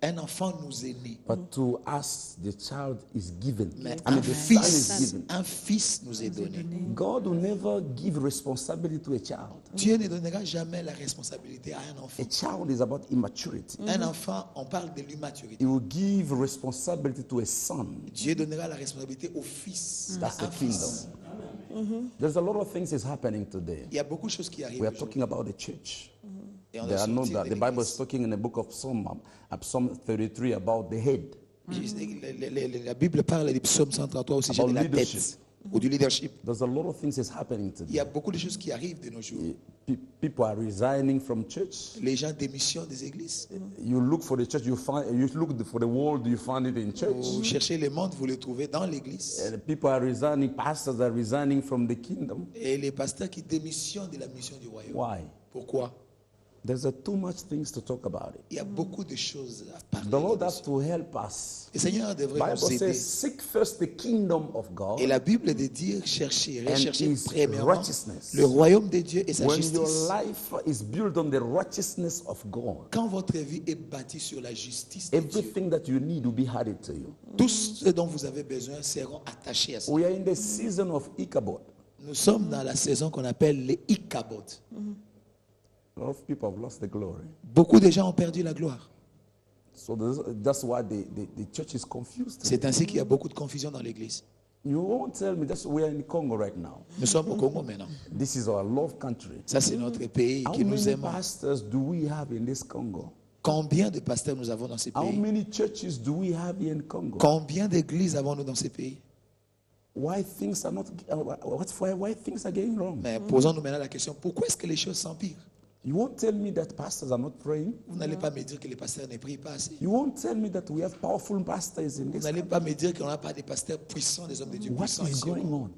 Speaker 4: un enfant nous est né,
Speaker 3: but to us the child is given.
Speaker 4: mais
Speaker 3: I mean,
Speaker 4: un
Speaker 3: the son is
Speaker 4: fils,
Speaker 3: given.
Speaker 4: un fils nous est donné.
Speaker 3: God will never give responsibility to a child.
Speaker 4: Dieu ne donnera jamais la responsabilité à un enfant.
Speaker 3: A child is about immaturity.
Speaker 4: Un enfant, on parle de l'immaturité.
Speaker 3: He will give responsibility to a son.
Speaker 4: Dieu donnera la responsabilité au fils,
Speaker 3: That's
Speaker 4: à un
Speaker 3: the kingdom.
Speaker 4: fils.
Speaker 3: There's a lot of things is happening today.
Speaker 4: Il y a beaucoup de choses qui arrivent
Speaker 3: We are
Speaker 4: aujourd'hui.
Speaker 3: talking about the church.
Speaker 4: Et on
Speaker 3: There
Speaker 4: doit
Speaker 3: are no
Speaker 4: sortir
Speaker 3: that
Speaker 4: de
Speaker 3: the Bible is
Speaker 4: l'église.
Speaker 3: talking in the book of Psalm 33 about the head.
Speaker 4: La Bible parle du psaume 133 au sujet
Speaker 3: About
Speaker 4: de la
Speaker 3: leadership.
Speaker 4: tête ou du leadership.
Speaker 3: There's a lot of things is happening
Speaker 4: Il y
Speaker 3: today.
Speaker 4: a beaucoup de choses qui arrivent de nos jours.
Speaker 3: People are resigning from church.
Speaker 4: Les gens démissionnent des églises.
Speaker 3: You look for the church, you look for the world, you find it in church.
Speaker 4: Vous cherchez le monde, vous le trouvez dans l'église.
Speaker 3: And people are resigning, pastors are resigning from the kingdom.
Speaker 4: Et les pasteurs qui démissionnent de la mission du royaume.
Speaker 3: Why?
Speaker 4: Pourquoi?
Speaker 3: There's too much things to talk about it.
Speaker 4: Il y a beaucoup de choses à parler.
Speaker 3: The Lord has
Speaker 4: là-dessus.
Speaker 3: to help us.
Speaker 4: Le Seigneur devrait
Speaker 3: Bible
Speaker 4: nous aider.
Speaker 3: says, seek first the kingdom of God.
Speaker 4: Et la Bible de dire chercher, rechercher
Speaker 3: his
Speaker 4: premièrement
Speaker 3: righteousness.
Speaker 4: le royaume de Dieu et sa
Speaker 3: When your
Speaker 4: justice.
Speaker 3: life is built on the righteousness of God,
Speaker 4: Quand votre vie est bâtie sur la justice de Dieu,
Speaker 3: everything that you need will be added to you.
Speaker 4: tout ce dont vous avez besoin seront attachés à ça.
Speaker 3: We are in the season of Ichabod.
Speaker 4: Nous sommes dans la saison qu'on appelle les Ichabod.
Speaker 3: A lot of people have lost the glory.
Speaker 4: Beaucoup de gens ont perdu la gloire.
Speaker 3: So that's why the church is confused.
Speaker 4: C'est ainsi qu'il y a beaucoup de confusion dans l'église.
Speaker 3: You won't tell me that we are in Congo right now.
Speaker 4: Nous sommes au Congo maintenant.
Speaker 3: This is our love country.
Speaker 4: Ça, c'est notre pays
Speaker 3: How
Speaker 4: qui nous
Speaker 3: many
Speaker 4: aime.
Speaker 3: pastors do we have in this Congo?
Speaker 4: Combien de pasteurs nous avons dans ces
Speaker 3: How
Speaker 4: pays?
Speaker 3: many churches do we have here in Congo?
Speaker 4: Combien d'églises avons-nous dans ces pays?
Speaker 3: Why things are not? Why things are getting wrong?
Speaker 4: Mais posons-nous maintenant la question, pourquoi est-ce que les choses s'empirent?
Speaker 3: You won't tell me that pastors are not praying.
Speaker 4: Vous n'allez pas me dire que les pasteurs ne prient pas assez.
Speaker 3: You won't tell me that we have powerful pastors in
Speaker 4: Vous
Speaker 3: this
Speaker 4: n'allez
Speaker 3: country.
Speaker 4: pas me dire qu'on n'a pas des pasteurs puissants, des hommes de Dieu
Speaker 3: What
Speaker 4: puissants
Speaker 3: is
Speaker 4: ici.
Speaker 3: going on?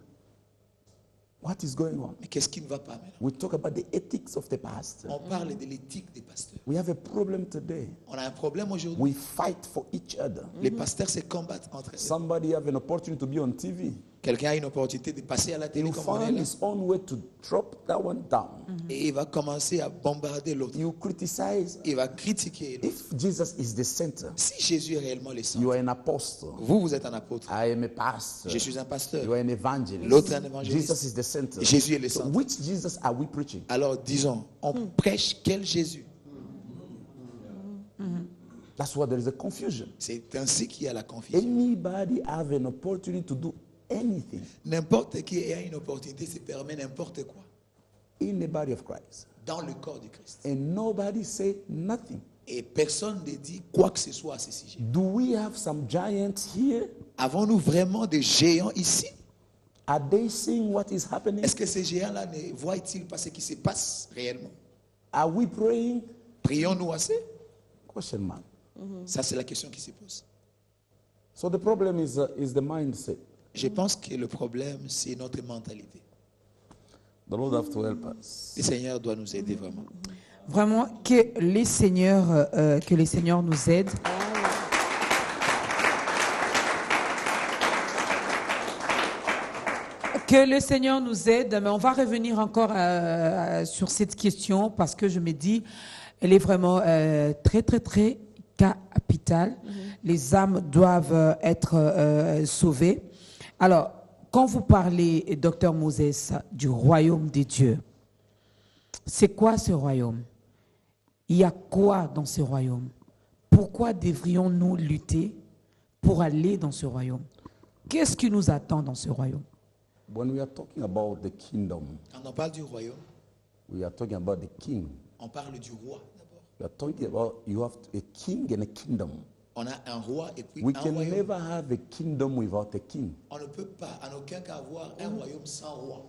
Speaker 3: What is going on?
Speaker 4: Mais qu'est-ce qui ne va pas maintenant?
Speaker 3: We talk about the ethics of the pastor.
Speaker 4: On parle de l'éthique des pasteurs.
Speaker 3: We have a problem today.
Speaker 4: On a un problème aujourd'hui.
Speaker 3: We fight for each other.
Speaker 4: Les pasteurs se combattent entre eux.
Speaker 3: Somebody have an opportunity to be on TV.
Speaker 4: Quelqu'un a une opportunité de passer à la télé
Speaker 3: He'll
Speaker 4: comme on est
Speaker 3: find
Speaker 4: là.
Speaker 3: his own way to drop that one down.
Speaker 4: Et il va commencer à bombarder l'autre.
Speaker 3: You criticize.
Speaker 4: Il va critiquer l'autre.
Speaker 3: If Jesus is the center,
Speaker 4: Si Jésus est réellement le centre,
Speaker 3: you are an apostle.
Speaker 4: vous êtes un apôtre.
Speaker 3: I am a pastor.
Speaker 4: Je suis un pasteur.
Speaker 3: You are an evangelist.
Speaker 4: L'autre est un évangéliste.
Speaker 3: Jesus is the center.
Speaker 4: Jésus est le
Speaker 3: So
Speaker 4: centre.
Speaker 3: which Jesus are we preaching?
Speaker 4: Alors disons, on prêche quel Jésus?
Speaker 3: That's why there is a confusion.
Speaker 4: C'est ainsi qu'il y a la confusion.
Speaker 3: Anybody have an opportunity to do anything
Speaker 4: N'importe qui a une opportunité se permet n'importe quoi
Speaker 3: in the body of Christ.
Speaker 4: dans le corps du Christ.
Speaker 3: And nobody say nothing.
Speaker 4: Et personne ne dit quoi que ce soit à ce sujet.
Speaker 3: Do we have some giants here?
Speaker 4: Avons-nous vraiment des géants ici?
Speaker 3: Are they seeing what is happening?
Speaker 4: Est-ce que ces géants-là ne voient-ils pas ce qui se passe réellement?
Speaker 3: Are we praying?
Speaker 4: Prions-nous assez?
Speaker 3: Question mark.
Speaker 4: Ça, c'est la question qui se pose.
Speaker 3: So the problem is the mindset.
Speaker 4: Je pense que le problème, c'est notre mentalité.
Speaker 3: The Lord have to help us.
Speaker 4: Le Seigneur doit nous aider vraiment.
Speaker 1: Vraiment, que les seigneurs nous aident. Que le Seigneur nous aide. Mais on va revenir encore sur cette question parce que je me dis, elle est vraiment très, très, très capitale. Les âmes doivent être sauvées. Alors, quand vous parlez, Dr Moses, du royaume des dieux, c'est quoi ce royaume? Il y a quoi dans ce royaume? Pourquoi devrions-nous lutter pour aller dans ce royaume? Qu'est-ce qui nous attend dans ce royaume?
Speaker 3: When we are talking about the kingdom,
Speaker 4: Quand on parle du royaume,
Speaker 3: we are talking about the king.
Speaker 4: on parle du roi d'abord.
Speaker 3: We are talking about you have a king and a kingdom.
Speaker 4: On a un roi et puis
Speaker 3: We
Speaker 4: un
Speaker 3: can
Speaker 4: royaume.
Speaker 3: never have a kingdom without a king.
Speaker 4: On ne peut pas, en aucun cas, avoir un royaume sans roi.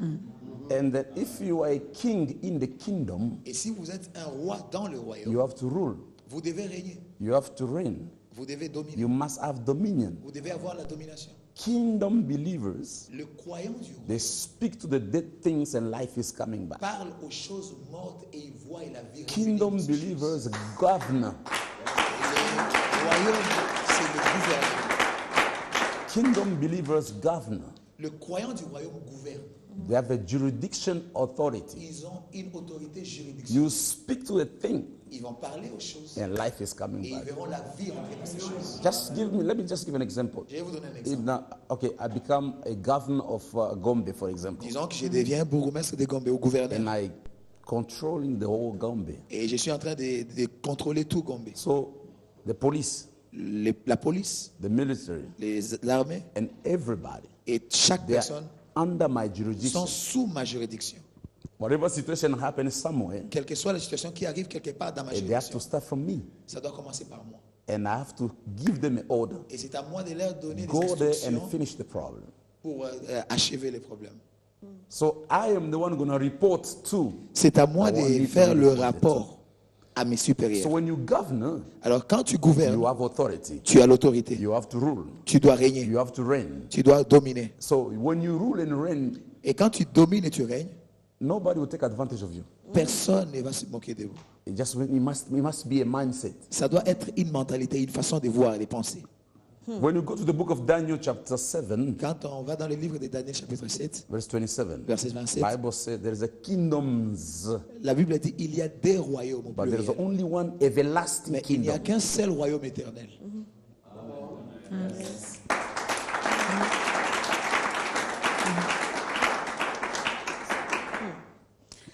Speaker 3: And that if you are a king in the kingdom,
Speaker 4: Et si vous êtes un roi dans le royaume,
Speaker 3: you have to rule.
Speaker 4: vous devez régner,
Speaker 3: You have to reign.
Speaker 4: vous devez dominer,
Speaker 3: You must have dominion.
Speaker 4: vous devez avoir la domination.
Speaker 3: Kingdom believers,
Speaker 4: Le croyant du roi
Speaker 3: they speak to the dead things and life is coming back.
Speaker 4: parle aux choses mortes et il voit et la vie revenir
Speaker 3: Kingdom
Speaker 4: dans ces choses.
Speaker 3: believers govern.
Speaker 4: Le royaume, c'est le gouvernement.
Speaker 3: Kingdom believers govern.
Speaker 4: Le croyant du royaume gouverne.
Speaker 3: They have a jurisdiction authority.
Speaker 4: Ils ont une autorité juridictionnelle.
Speaker 3: You speak to a thing
Speaker 4: Ils vont parler aux choses
Speaker 3: and life is coming
Speaker 4: et ils
Speaker 3: back.
Speaker 4: verront la vie rentrer dans ces choses.
Speaker 3: Let me just give an example.
Speaker 4: Je vais vous donner un exemple.
Speaker 3: Okay, I become a governor of Gombe, for example,
Speaker 4: Disons que je deviens bourgmestre de Gombe ou gouverneur.
Speaker 3: and I controlling the whole Gombe.
Speaker 4: Et je suis en train de contrôler tout Gombe.
Speaker 3: So the police,
Speaker 4: La police,
Speaker 3: the military,
Speaker 4: l'armée
Speaker 3: and everybody,
Speaker 4: et chaque
Speaker 3: they are
Speaker 4: personne
Speaker 3: under my
Speaker 4: sont
Speaker 3: jurisdiction.
Speaker 4: sous ma juridiction.
Speaker 3: Whatever situation happens somewhere,
Speaker 4: Quelle que soit la situation qui arrive quelque part dans ma
Speaker 3: they have to
Speaker 4: juridiction,
Speaker 3: start from me,
Speaker 4: ça doit commencer par moi.
Speaker 3: and I have to give them an order.
Speaker 4: Et c'est à moi de leur donner des
Speaker 3: Go there and
Speaker 4: instructions
Speaker 3: finish the problem.
Speaker 4: pour achever les problèmes.
Speaker 3: So I am the one going to report to.
Speaker 4: C'est à moi
Speaker 3: I want
Speaker 4: de
Speaker 3: you to
Speaker 4: faire le
Speaker 3: report it
Speaker 4: rapport à mes
Speaker 3: So
Speaker 4: supérieurs.
Speaker 3: when you govern,
Speaker 4: Alors quand tu
Speaker 3: you
Speaker 4: gouvernes,
Speaker 3: have authority.
Speaker 4: tu as l'autorité.
Speaker 3: You have to rule.
Speaker 4: Tu dois régner.
Speaker 3: You have to reign.
Speaker 4: Tu dois dominer.
Speaker 3: So when you rule and reign,
Speaker 4: Et quand tu domines et tu règnes,
Speaker 3: nobody will take advantage of you.
Speaker 4: personne ne va se moquer de vous.
Speaker 3: It must be a mindset.
Speaker 4: Ça doit être une mentalité, une façon de voir et de penser.
Speaker 3: When you go to the book of Daniel, chapter 7,
Speaker 4: Quand on va dans le livre de Daniel chapitre 7,
Speaker 3: verse 27,
Speaker 4: verset 27,
Speaker 3: Bible says there is a kingdoms,
Speaker 4: la Bible dit il y a des royaumes au
Speaker 3: but there is
Speaker 4: pluriel,
Speaker 3: only one everlasting
Speaker 4: mais il n'y a
Speaker 3: kingdom.
Speaker 4: qu'un seul royaume éternel.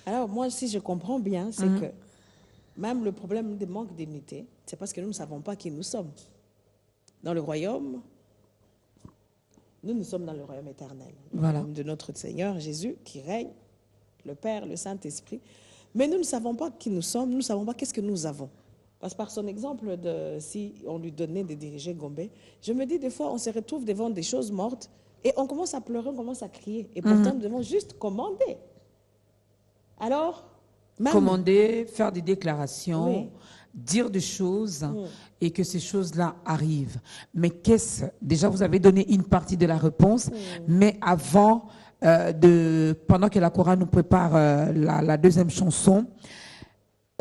Speaker 2: Alors, moi, si je comprends bien, c'est que même le problème de manque d'unité, c'est parce que nous ne savons pas qui nous sommes. Dans le royaume, Nous sommes dans le royaume éternel.
Speaker 1: Voilà.
Speaker 2: De notre Seigneur Jésus qui règne, le Père, le Saint-Esprit. Mais nous ne savons pas qui nous sommes, nous ne savons pas qu'est-ce que nous avons. Parce que par son exemple, si on lui donnait de diriger Gombe, je me dis des fois, on se retrouve devant des choses mortes et on commence à pleurer, on commence à crier. Et pourtant, nous devons juste commander. Alors,
Speaker 1: commander, faire des déclarations,
Speaker 2: oui,
Speaker 1: dire des choses et que ces choses-là arrivent. Mais déjà vous avez donné une partie de la réponse, mais avant, pendant que la chorale nous prépare la deuxième chanson,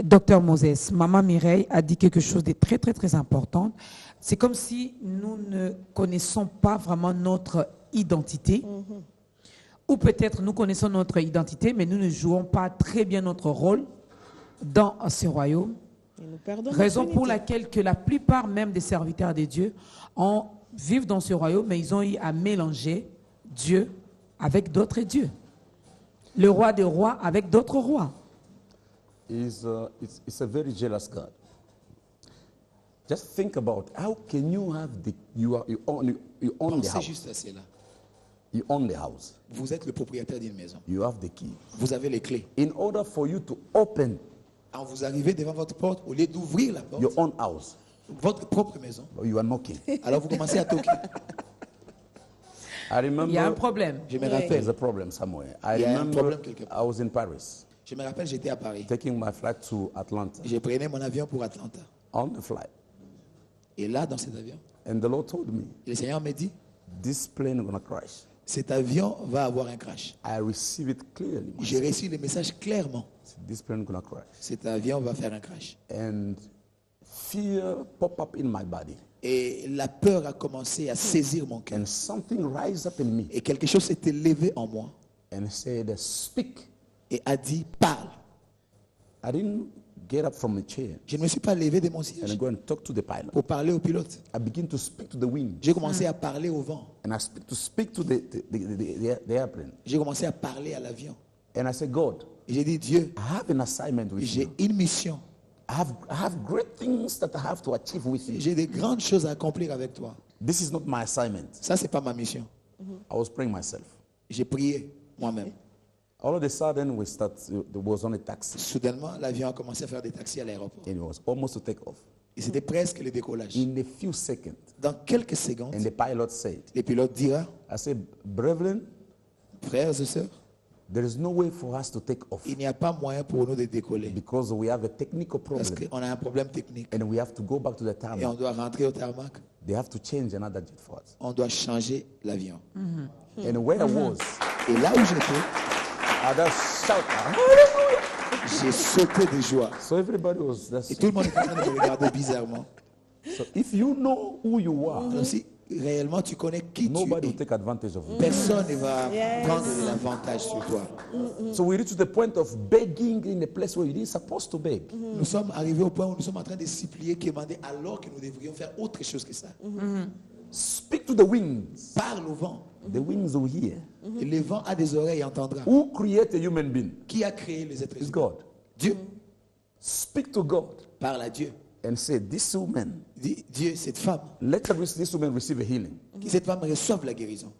Speaker 1: Docteur Moses, Maman Mireille a dit quelque chose de très, très, très important. C'est comme si nous ne connaissons pas vraiment notre identité. Ou peut-être nous connaissons notre identité, mais nous ne jouons pas très bien notre rôle dans ce royaume. Raison pour laquelle que la plupart même des serviteurs de Dieu vivent dans ce royaume, mais ils ont eu à mélanger Dieu avec d'autres dieux. Le roi des rois avec d'autres rois.
Speaker 3: It's a very jealous God. Just think about how can you have you own the house.
Speaker 4: Juste à cela.
Speaker 3: You own the house.
Speaker 4: Vous êtes le propriétaire d'une maison.
Speaker 3: You have the key.
Speaker 4: Vous avez les clés.
Speaker 3: In order for you to open,
Speaker 4: alors vous arrivez devant votre porte, au lieu d'ouvrir la porte,
Speaker 3: your own house,
Speaker 4: votre propre maison,
Speaker 3: you are knocking.
Speaker 4: Alors vous commencez à toquer.
Speaker 3: Il
Speaker 1: y a un problème.
Speaker 4: Je me rappelle.
Speaker 3: There's a problem somewhere. I remember I was in Paris.
Speaker 4: Je me rappelle, j'étais à Paris.
Speaker 3: Taking my flight to Atlanta.
Speaker 4: J'ai pris mon avion pour Atlanta.
Speaker 3: On the flight.
Speaker 4: Et là, dans cet avion,
Speaker 3: and the Lord told me,
Speaker 4: le Seigneur me dit,
Speaker 3: this plane is going to crash.
Speaker 4: Cet avion va avoir un crash.
Speaker 3: I receive it clearly.
Speaker 4: J'ai reçu le message clairement.
Speaker 3: This plane is going to crash.
Speaker 4: Cet avion va faire un crash.
Speaker 3: And fear pop up in my body.
Speaker 4: Et la peur a commencé à saisir mon cœur.
Speaker 3: And something rise up in me.
Speaker 4: Et quelque chose s'est élevé en moi.
Speaker 3: And said, speak.
Speaker 4: Et a dit, parle.
Speaker 3: I didn't get up from the chair.
Speaker 4: Je ne me suis pas levé de mon siège.
Speaker 3: And I go and talk to the pilot.
Speaker 4: Pour parler au pilote.
Speaker 3: I begin to speak to the wind.
Speaker 4: J'ai commencé à parler au vent.
Speaker 3: And I speak to the airplane.
Speaker 4: J'ai commencé à parler à l'avion.
Speaker 3: And I said, God.
Speaker 4: Et j'ai dit, Dieu,
Speaker 3: I have an assignment with you.
Speaker 4: J'ai une mission.
Speaker 3: I have great things that I have to achieve with you.
Speaker 4: J'ai des grandes choses à accomplir avec toi.
Speaker 3: This is not my assignment.
Speaker 4: Ça, c'est pas ma mission.
Speaker 3: I was praying myself.
Speaker 4: J'ai prié moi-même.
Speaker 3: All of a sudden, there was on a taxi.
Speaker 4: Soudainement, l'avion a commencé à faire des taxis à l'aéroport.
Speaker 3: And it was almost to take off.
Speaker 4: Et c'était presque le décollage.
Speaker 3: In a few seconds.
Speaker 4: Dans quelques secondes.
Speaker 3: And the pilot said.
Speaker 4: Le pilote dira.
Speaker 3: I said, brethren,
Speaker 4: frères et sœurs,
Speaker 3: there is no way for us to take off.
Speaker 4: Il n'y a pas moyen pour nous de décoller.
Speaker 3: Because we have a technical problem.
Speaker 4: Parce qu'on a un problème technique.
Speaker 3: And we have to go back to the tarmac.
Speaker 4: Et on doit rentrer au tarmac.
Speaker 3: They have to change another jet for us.
Speaker 4: On doit changer l'avion.
Speaker 3: And where I was.
Speaker 4: Et là où j'étais.
Speaker 3: I just shout,
Speaker 4: j'ai sauté de joie.
Speaker 3: So everybody was
Speaker 4: et tout le monde était en train de me regarder bizarrement.
Speaker 3: So if you know who you are,
Speaker 4: alors si réellement tu connais qui
Speaker 3: nobody
Speaker 4: tu
Speaker 3: will take advantage of you.
Speaker 4: Personne ne va prendre de l'avantage sur toi.
Speaker 3: So we reach to the point of begging in a place where you didn't supposed to beg.
Speaker 4: Nous sommes arrivés au point où nous sommes en train de supplier, demander, alors que nous devrions faire autre chose que ça.
Speaker 3: Speak to the winds.
Speaker 4: Parle au vent.
Speaker 3: The winds will hear.
Speaker 4: Et le vent a des oreilles et entendra.
Speaker 3: Who created a human being?
Speaker 4: Qui a créé les êtres
Speaker 3: humains?
Speaker 4: It's
Speaker 3: God.
Speaker 4: Dieu.
Speaker 3: Speak to God.
Speaker 4: Parle à Dieu.
Speaker 3: And say, this woman.
Speaker 4: Dis, Dieu, cette femme.
Speaker 3: Let this woman receive a healing.
Speaker 4: Que cette femme reçoive la guérison.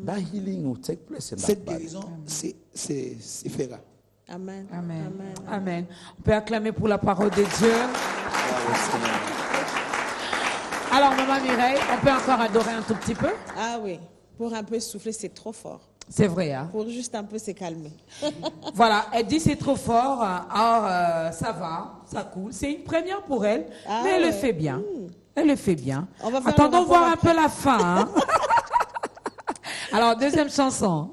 Speaker 3: That healing will take place in
Speaker 4: cette
Speaker 3: that
Speaker 4: guérison se fera.
Speaker 1: Amen. Amen. Amen. On peut acclamer pour la parole de Dieu. Alors, Maman Mireille, on peut encore adorer un tout petit peu?
Speaker 2: Ah oui, pour un peu souffler, c'est trop fort.
Speaker 1: C'est vrai, hein?
Speaker 2: Pour juste un peu se calmer.
Speaker 1: Voilà, elle dit c'est trop fort, ça va, ça coule. C'est une première pour elle, mais elle le fait bien. Elle le fait bien. Attendons voir un peu la fin. Hein? Alors, deuxième chanson.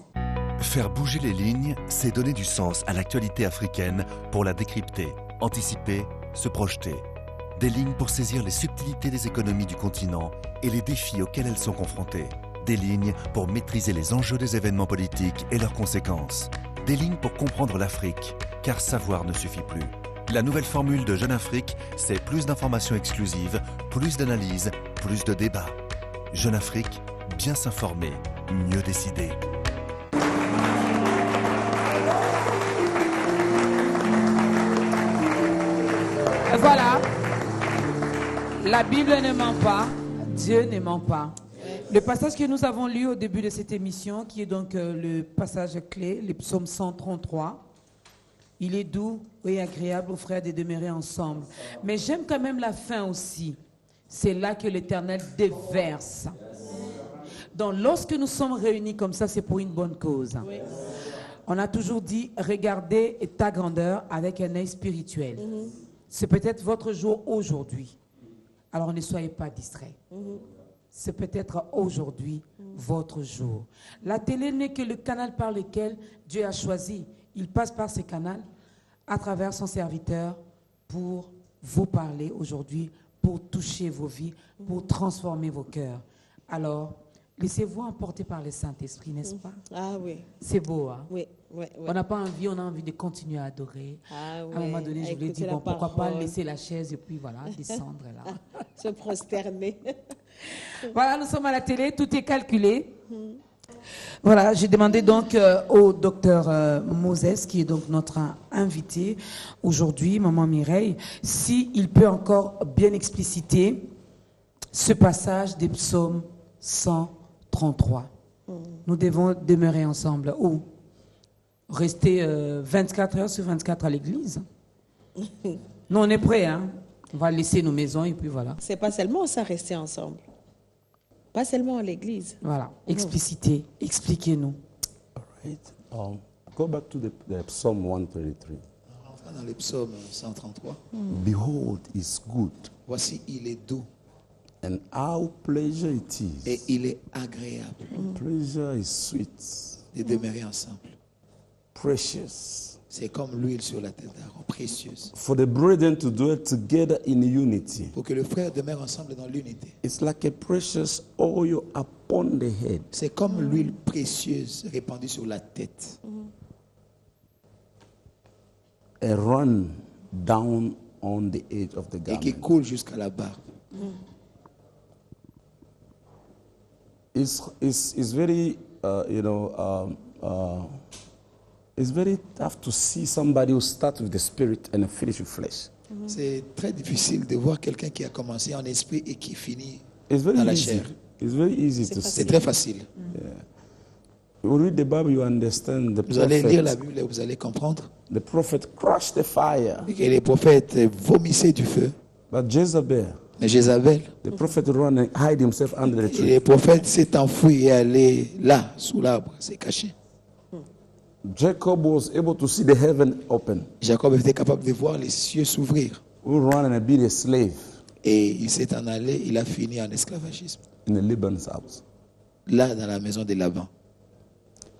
Speaker 5: Faire bouger les lignes, c'est donner du sens à l'actualité africaine pour la décrypter, anticiper, se projeter. Des lignes pour saisir les subtilités des économies du continent et les défis auxquels elles sont confrontées. Des lignes pour maîtriser les enjeux des événements politiques et leurs conséquences. Des lignes pour comprendre l'Afrique, car savoir ne suffit plus. La nouvelle formule de Jeune Afrique, c'est plus d'informations exclusives, plus d'analyses, plus de débats. Jeune Afrique, bien s'informer, mieux décider.
Speaker 1: Voilà. La Bible ne ment pas, Dieu ne ment pas. Le passage que nous avons lu au début de cette émission, qui est donc le passage clé, le psaume 133, il est doux et agréable aux frères de demeurer ensemble. Mais j'aime quand même la fin aussi. C'est là que l'Éternel déverse. Donc lorsque nous sommes réunis comme ça, c'est pour une bonne cause. Oui. On a toujours dit, regardez ta grandeur avec un œil spirituel. C'est peut-être votre jour aujourd'hui. Alors ne soyez pas distraits. C'est peut-être aujourd'hui votre jour. La télé n'est que le canal par lequel Dieu a choisi. Il passe par ce canal à travers son serviteur pour vous parler aujourd'hui, pour toucher vos vies, pour transformer vos cœurs. Alors, laissez-vous emporter par le Saint-Esprit, n'est-ce pas?
Speaker 2: Ah oui.
Speaker 1: C'est beau, hein?
Speaker 2: Oui, oui, oui.
Speaker 1: On n'a pas envie, on a envie de continuer à adorer.
Speaker 2: Ah oui.
Speaker 1: À un moment donné, je lui ai dit, bon, pourquoi pas laisser la chaise et puis voilà, descendre là.
Speaker 2: Se prosterner.
Speaker 1: Voilà, nous sommes à la télé, tout est calculé. Voilà, j'ai demandé donc au docteur Moses, qui est donc notre invité aujourd'hui, Maman Mireille, s'il peut encore bien expliciter ce passage des psaumes 133. Nous devons demeurer ensemble. Où? Rester 24 heures sur 24 à l'église. Nous, on est prêts, hein? On va laisser nos maisons et puis voilà.
Speaker 2: C'est pas seulement ça, rester ensemble. Pas seulement à l'église.
Speaker 1: Voilà, explicitez, expliquez-nous.
Speaker 3: All right. Go back to the Psalm 133.
Speaker 4: Enfin, dans le psaume 133.
Speaker 3: Behold, is good.
Speaker 4: Voici, il est doux.
Speaker 3: And how pleasure it is.
Speaker 4: Et il est agréable.
Speaker 3: Pleasure is sweet.
Speaker 4: De demeurer ensemble.
Speaker 3: Precious.
Speaker 4: C'est comme l'huile sur la tête d'Aaron, précieuse.
Speaker 3: For the brethren to dwell together in unity.
Speaker 4: Pour que le frère demeure ensemble dans l'unité.
Speaker 3: It's like a precious oil upon the head.
Speaker 4: C'est comme l'huile précieuse répandue sur la tête.
Speaker 3: A run down on the edge of the garment.
Speaker 4: Et qui coule jusqu'à la barbe.
Speaker 3: It's very, it's very tough to see somebody who starts with the spirit and finish with flesh.
Speaker 4: C'est très difficile de voir quelqu'un qui a commencé en esprit et qui finit
Speaker 3: It's very
Speaker 4: dans la
Speaker 3: easy.
Speaker 4: chair.
Speaker 3: It's very easy to
Speaker 4: C'est
Speaker 3: see.
Speaker 4: très facile.
Speaker 3: Yeah. You read the Bible, you understand the
Speaker 4: Vous allez lire la
Speaker 3: prophet.
Speaker 4: Bible et vous allez comprendre
Speaker 3: The prophet crushed the fire,
Speaker 4: que les prophètes vomissaient du feu.
Speaker 3: but Jezebel,
Speaker 4: Mais Jézabel,
Speaker 3: the prophet run and hide himself under the
Speaker 4: et
Speaker 3: tree.
Speaker 4: le prophète s'est enfoui et allé là, sous l'arbre, s'est caché.
Speaker 3: Jacob was able to see the heaven open.
Speaker 4: Jacob était capable de voir les cieux s'ouvrir.
Speaker 3: Who run and be a slave
Speaker 4: Et il s'est en allé, il a fini en esclavagisme.
Speaker 3: in the Laban's house.
Speaker 4: Là, dans la maison de Laban.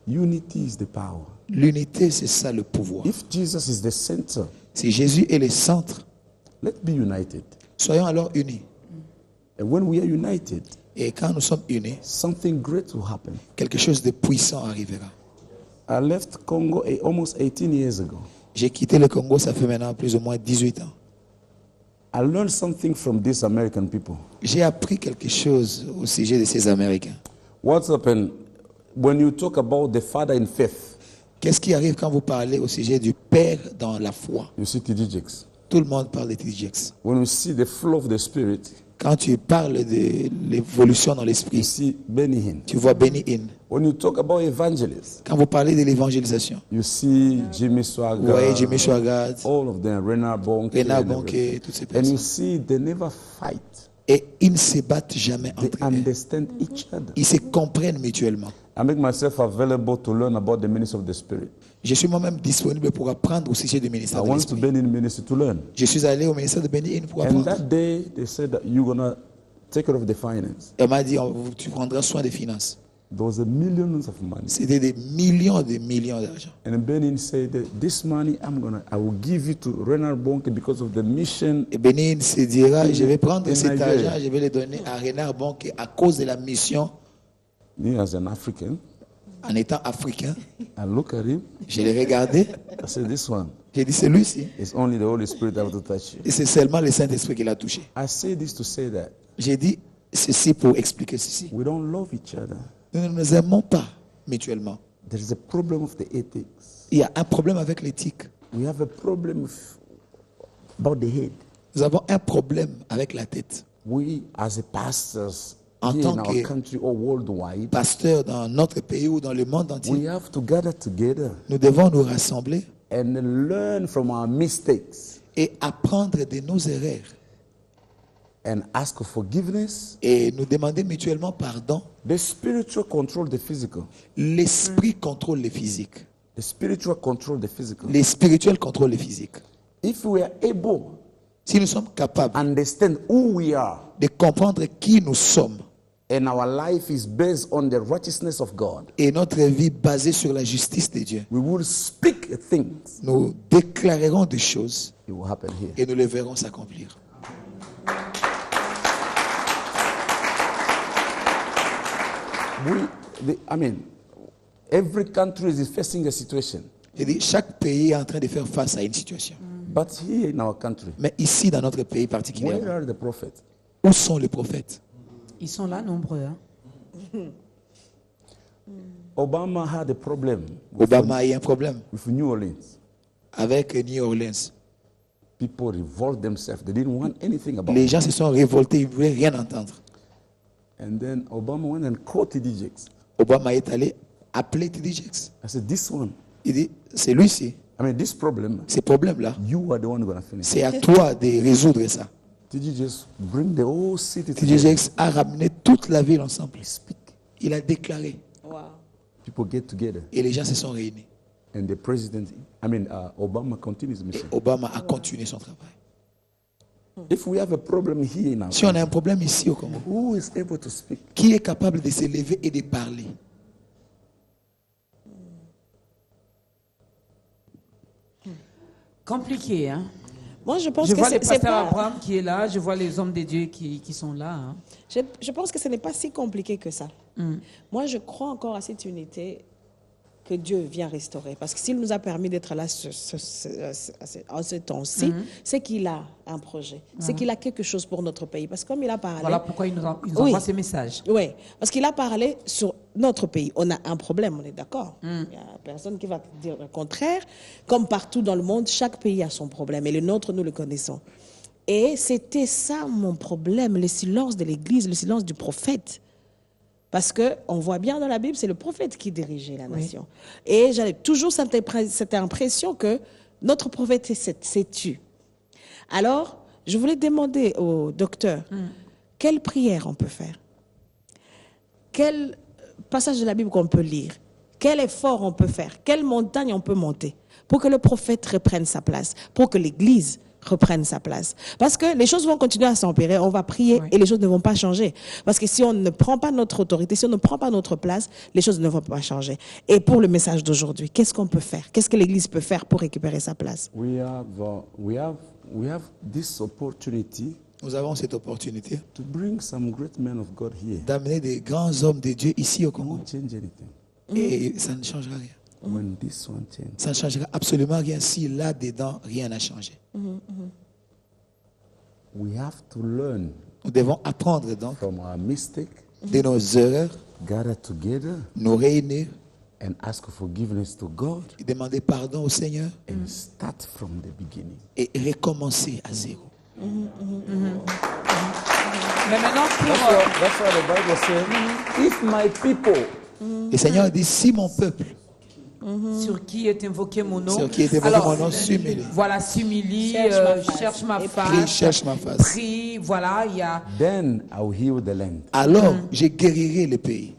Speaker 3: Unity is the power.
Speaker 4: L'unité, c'est ça le pouvoir.
Speaker 3: If Jesus is the center,
Speaker 4: Si Jésus est le centre,
Speaker 3: let's be united.
Speaker 4: soyons alors unis.
Speaker 3: And when we are united,
Speaker 4: Et quand nous sommes unis,
Speaker 3: something great will happen.
Speaker 4: quelque chose de puissant arrivera.
Speaker 3: I left Congo almost 18 years ago.
Speaker 4: J'ai quitté le Congo, ça fait maintenant plus ou moins 18 ans.
Speaker 3: I learned something from these American people.
Speaker 4: J'ai appris quelque chose au sujet de ces Américains.
Speaker 3: What's happened when you talk about the father in faith?
Speaker 4: Qu'est-ce qui arrive quand vous parlez au sujet du Père dans la foi?
Speaker 3: You see T.D. Jakes.
Speaker 4: Tout le monde parle de T.D. Jakes.
Speaker 3: When you see the flow of the Spirit,
Speaker 4: Quand tu parles de l'évolution dans
Speaker 3: you
Speaker 4: l'esprit,
Speaker 3: see Benny Hinn.
Speaker 4: tu vois Benny Hinn.
Speaker 3: When you talk about evangelists,
Speaker 4: Quand vous parlez de l'évangélisation,
Speaker 3: you see Jimmy
Speaker 4: vous voyez
Speaker 3: Swaggart,
Speaker 4: Jimmy Swaggart,
Speaker 3: all of them, Renard Bonke,
Speaker 4: Renard
Speaker 3: and
Speaker 4: Bonke,
Speaker 3: everything.
Speaker 4: toutes ces
Speaker 3: And
Speaker 4: personnes.
Speaker 3: you see they never fight.
Speaker 4: Et ils ne se battent jamais
Speaker 3: They
Speaker 4: entre eux.
Speaker 3: understand each other.
Speaker 4: Ils se comprennent mutuellement.
Speaker 3: I make myself available to learn about the ministry of the Spirit.
Speaker 4: Je suis moi-même disponible pour apprendre au sujet du
Speaker 3: I
Speaker 4: ministère de
Speaker 3: went to
Speaker 4: l'Esprit.
Speaker 3: Benin Ministry to learn.
Speaker 4: Je suis allé au ministère de Benny Hinn pour
Speaker 3: And
Speaker 4: apprendre.
Speaker 3: that day, they said that you're going to take care of the finance.
Speaker 4: Elle m'a dit, tu prendras soin des finances.
Speaker 3: There was a millions of money.
Speaker 4: C'était des millions d'argent.
Speaker 3: And Benin said, that this money I will give you to Renard Bonke because of the mission.
Speaker 4: Et Benny Hinn se dira, je vais prendre
Speaker 3: In
Speaker 4: cet
Speaker 3: Nigeria.
Speaker 4: argent, je vais le donner à Renard Bonke à cause de la mission.
Speaker 3: Me as an African,
Speaker 4: En étant africain,
Speaker 3: I look at him.
Speaker 4: je l'ai regardé.
Speaker 3: I said, this one,
Speaker 4: J'ai dit, c'est lui-ci.
Speaker 3: it's only the Holy Spirit that will touch you.
Speaker 4: Et c'est seulement le Saint-Esprit qui l'a touché.
Speaker 3: I say this to say that
Speaker 4: J'ai dit ceci pour expliquer ceci.
Speaker 3: we don't love each other.
Speaker 4: Nous ne nous aimons pas mutuellement.
Speaker 3: There is a problem of the ethics.
Speaker 4: Il y a un problème avec l'éthique.
Speaker 3: We have a problem about the head.
Speaker 4: Nous avons un problème avec la tête.
Speaker 3: We, as a pastors,
Speaker 4: En
Speaker 3: here
Speaker 4: tant
Speaker 3: in our
Speaker 4: que
Speaker 3: country or worldwide,
Speaker 4: pasteur dans notre pays ou dans le monde
Speaker 3: we
Speaker 4: entier,
Speaker 3: have to gather together
Speaker 4: nous devons nous rassembler
Speaker 3: and learn from our mistakes
Speaker 4: et apprendre de nos erreurs
Speaker 3: and ask for forgiveness.
Speaker 4: et nous demander mutuellement pardon.
Speaker 3: The spiritual control the physical.
Speaker 4: L'esprit contrôle le physique.
Speaker 3: The spiritual control the physical.
Speaker 4: Les spirituels contrôlent le physique.
Speaker 3: If we are able
Speaker 4: Si nous sommes capables
Speaker 3: to understand who we are
Speaker 4: de comprendre qui nous sommes
Speaker 3: and our life is based on the righteousness of God,
Speaker 4: et notre vie basée sur la justice de Dieu,
Speaker 3: we will speak things.
Speaker 4: nous déclarerons des choses
Speaker 3: It will happen here.
Speaker 4: et nous les verrons s'accomplir.
Speaker 3: Every country is facing a situation.
Speaker 4: J'ai dit, chaque pays est en train de faire face à une situation.
Speaker 3: But here in our country,
Speaker 4: Mais ici, dans notre pays
Speaker 3: where
Speaker 4: particulièrement,
Speaker 3: are the prophets?
Speaker 4: où sont les prophètes?
Speaker 1: Ils sont là nombreux. Hein.
Speaker 3: Obama had a problem with,
Speaker 4: Obama a eu un problème
Speaker 3: with New Orleans.
Speaker 4: avec New Orleans.
Speaker 3: People revolt themselves. They didn't want anything about
Speaker 4: Les
Speaker 3: it.
Speaker 4: gens se sont révoltés, ils ne voulaient rien entendre.
Speaker 3: And then Obama went and called T.D. Jakes.
Speaker 4: Obama est allé appeler T.D. Jakes.
Speaker 3: I said, this one,
Speaker 4: Il dit, c'est lui-ci,
Speaker 3: this problem,
Speaker 4: ces problèmes-là,
Speaker 3: you are the one going to finish.
Speaker 4: c'est à toi de résoudre ça.
Speaker 3: T.D. Jakes bring the whole city
Speaker 4: T.D.
Speaker 3: together.
Speaker 4: Jakes a ramené toute la ville ensemble.
Speaker 3: Speak.
Speaker 4: Il a déclaré
Speaker 3: People get together.
Speaker 4: et les gens se sont réunis.
Speaker 3: And the president, Obama continues his mission.
Speaker 4: Obama a continué son travail.
Speaker 3: If we have a problem here in our
Speaker 4: Si on a
Speaker 3: country,
Speaker 4: un problème ici au Congo,
Speaker 3: who is able to speak?
Speaker 4: qui est capable de se lever et de parler?
Speaker 1: Compliqué, hein?
Speaker 2: Moi, je pense
Speaker 1: Je
Speaker 2: que
Speaker 1: vois le
Speaker 2: c'est
Speaker 1: pasteur
Speaker 2: pas...
Speaker 1: Abraham qui est là, je vois les hommes de Dieu qui sont là. Hein.
Speaker 2: Je pense que ce n'est pas si compliqué que ça. Moi, je crois encore à cette unité que Dieu vient restaurer. Parce que s'il nous a permis d'être là en ce temps-ci, c'est qu'il a un projet. C'est qu'il a quelque chose pour notre pays. Parce que comme il a parlé...
Speaker 1: Voilà pourquoi il nous envoie ces messages.
Speaker 2: Oui, parce qu'il a parlé sur notre pays. On a un problème, on est d'accord. Il n'y a personne qui va dire le contraire. Comme partout dans le monde, chaque pays a son problème. Et le nôtre, nous le connaissons. Et c'était ça mon problème, le silence de l'Église, le silence du prophète. Parce qu'on voit bien dans la Bible, c'est le prophète qui dirigeait la nation. Et j'avais toujours cette impression que notre prophète s'est tu. Alors, je voulais demander au docteur, quelle prière on peut faire? Quel passage de la Bible qu'on peut lire? Quel effort on peut faire? Quelle montagne on peut monter pour que le prophète reprenne sa place, pour que l'Église reprenne sa place. Parce que les choses vont continuer à s'empirer, on va prier et les choses ne vont pas changer. Parce que si on ne prend pas notre autorité, si on ne prend pas notre place, les choses ne vont pas changer. Et pour le message d'aujourd'hui, qu'est-ce qu'on peut faire? Qu'est-ce que l'Église peut faire pour récupérer sa place?
Speaker 3: We have this opportunity
Speaker 4: Nous avons cette opportunité
Speaker 3: to bring some great men of God here.
Speaker 4: d'amener des grands hommes de Dieu ici au
Speaker 3: It
Speaker 4: Congo.
Speaker 3: won't change anything.
Speaker 4: Et ça ne changera rien.
Speaker 3: When this one changes,
Speaker 4: Ça ne changera absolument rien si là-dedans, rien n'a changé.
Speaker 3: we have to learn
Speaker 4: Nous devons apprendre donc
Speaker 3: from our mistake,
Speaker 4: de nos erreurs,
Speaker 3: gather together,
Speaker 4: nous réunir
Speaker 3: and ask forgiveness to God,
Speaker 4: et demander pardon au Seigneur
Speaker 3: and start from the beginning.
Speaker 4: et recommencer à zéro.
Speaker 1: Mais maintenant,
Speaker 3: That's why the Bible says, if my people,
Speaker 4: Le Seigneur dit, si mon peuple,
Speaker 1: sur qui est invoqué mon nom,
Speaker 4: sur qui est évoqué
Speaker 1: alors,
Speaker 4: mon nom, s'humilie,
Speaker 1: voilà, s'humilie, cherche ma face,
Speaker 4: cherche ma face,
Speaker 1: prie, voilà, il y a...
Speaker 3: then I will heal the land.
Speaker 4: alors je guérirai le pays.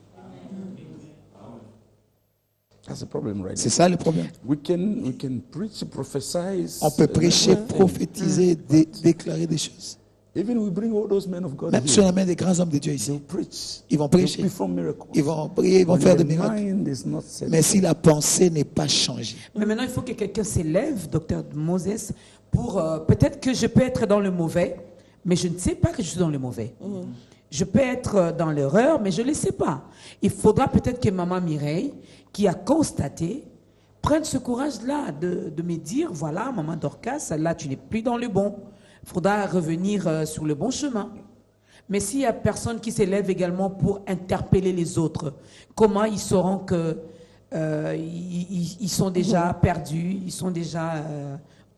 Speaker 3: That's the problem, right?
Speaker 4: C'est ça le problème.
Speaker 3: We can preach, prophesy.
Speaker 4: On peut prêcher, prophétiser, déclarer des choses.
Speaker 3: Even we bring all those men of God
Speaker 4: Même si on
Speaker 3: here.
Speaker 4: amène des grands hommes de Dieu ici,
Speaker 3: They'll preach.
Speaker 4: ils vont
Speaker 3: They'll
Speaker 4: prêcher,
Speaker 3: perform miracles.
Speaker 4: ils vont prier, ils vont
Speaker 3: When
Speaker 4: faire
Speaker 3: the
Speaker 4: des miracles.
Speaker 3: mind is not set.
Speaker 4: Mais si la pensée n'est pas changée,
Speaker 1: Mais maintenant, il faut que quelqu'un s'élève, docteur Moses, pour... peut-être que je peux être dans le mauvais, mais je ne sais pas que je suis dans le mauvais. Je peux être dans l'erreur, mais je ne le sais pas. Il faudra peut-être que maman Mireille, qui a constaté, prenne ce courage-là de me dire, voilà, maman Dorcas, là, tu n'es plus dans le bon. Il faudra revenir sur le bon chemin. Mais s'il n'y a personne qui s'élève également pour interpeller les autres, comment ils sauront que ils sont déjà perdus, ils sont déjà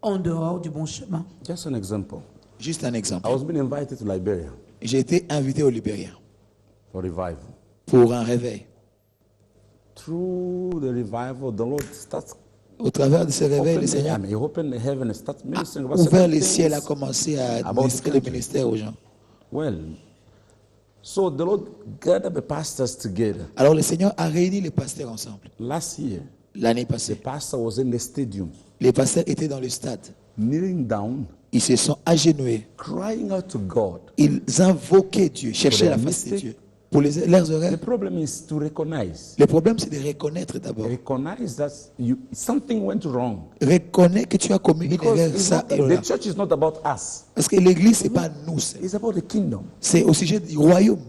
Speaker 1: en dehors du bon chemin?
Speaker 3: Just an example.
Speaker 4: juste un exemple.
Speaker 3: I was being invited to Liberia.
Speaker 4: J'ai été invité au Libéria.
Speaker 3: For revival.
Speaker 4: Pour un réveil.
Speaker 3: Through the revival, the Lord starts.
Speaker 4: Au travers de ce réveil, le Seigneur a ouvert les ciels, a commencé à ministrer le ministère aux gens.
Speaker 3: Well, so the Lord gathered the pastors together.
Speaker 4: Alors le Seigneur a réuni les pasteurs ensemble.
Speaker 3: Last year,
Speaker 4: l'année passée,
Speaker 3: the pastor was in the stadium.
Speaker 4: Les pasteurs étaient dans le stade.
Speaker 3: Kneeling down.
Speaker 4: Ils se sont agenouillés.
Speaker 3: Crying out to God.
Speaker 4: Ils invoquaient Dieu, cherchaient la face de Dieu. Pour leurs erreurs.
Speaker 3: The problem is to recognize.
Speaker 4: Le problème, c'est de reconnaître d'abord.
Speaker 3: Recognize that something went wrong.
Speaker 4: Reconnais que tu as commis une erreur.
Speaker 3: The church is not about us.
Speaker 4: Parce que l'église, c'est pas nous.
Speaker 3: It's about the kingdom.
Speaker 4: C'est au sujet du royaume.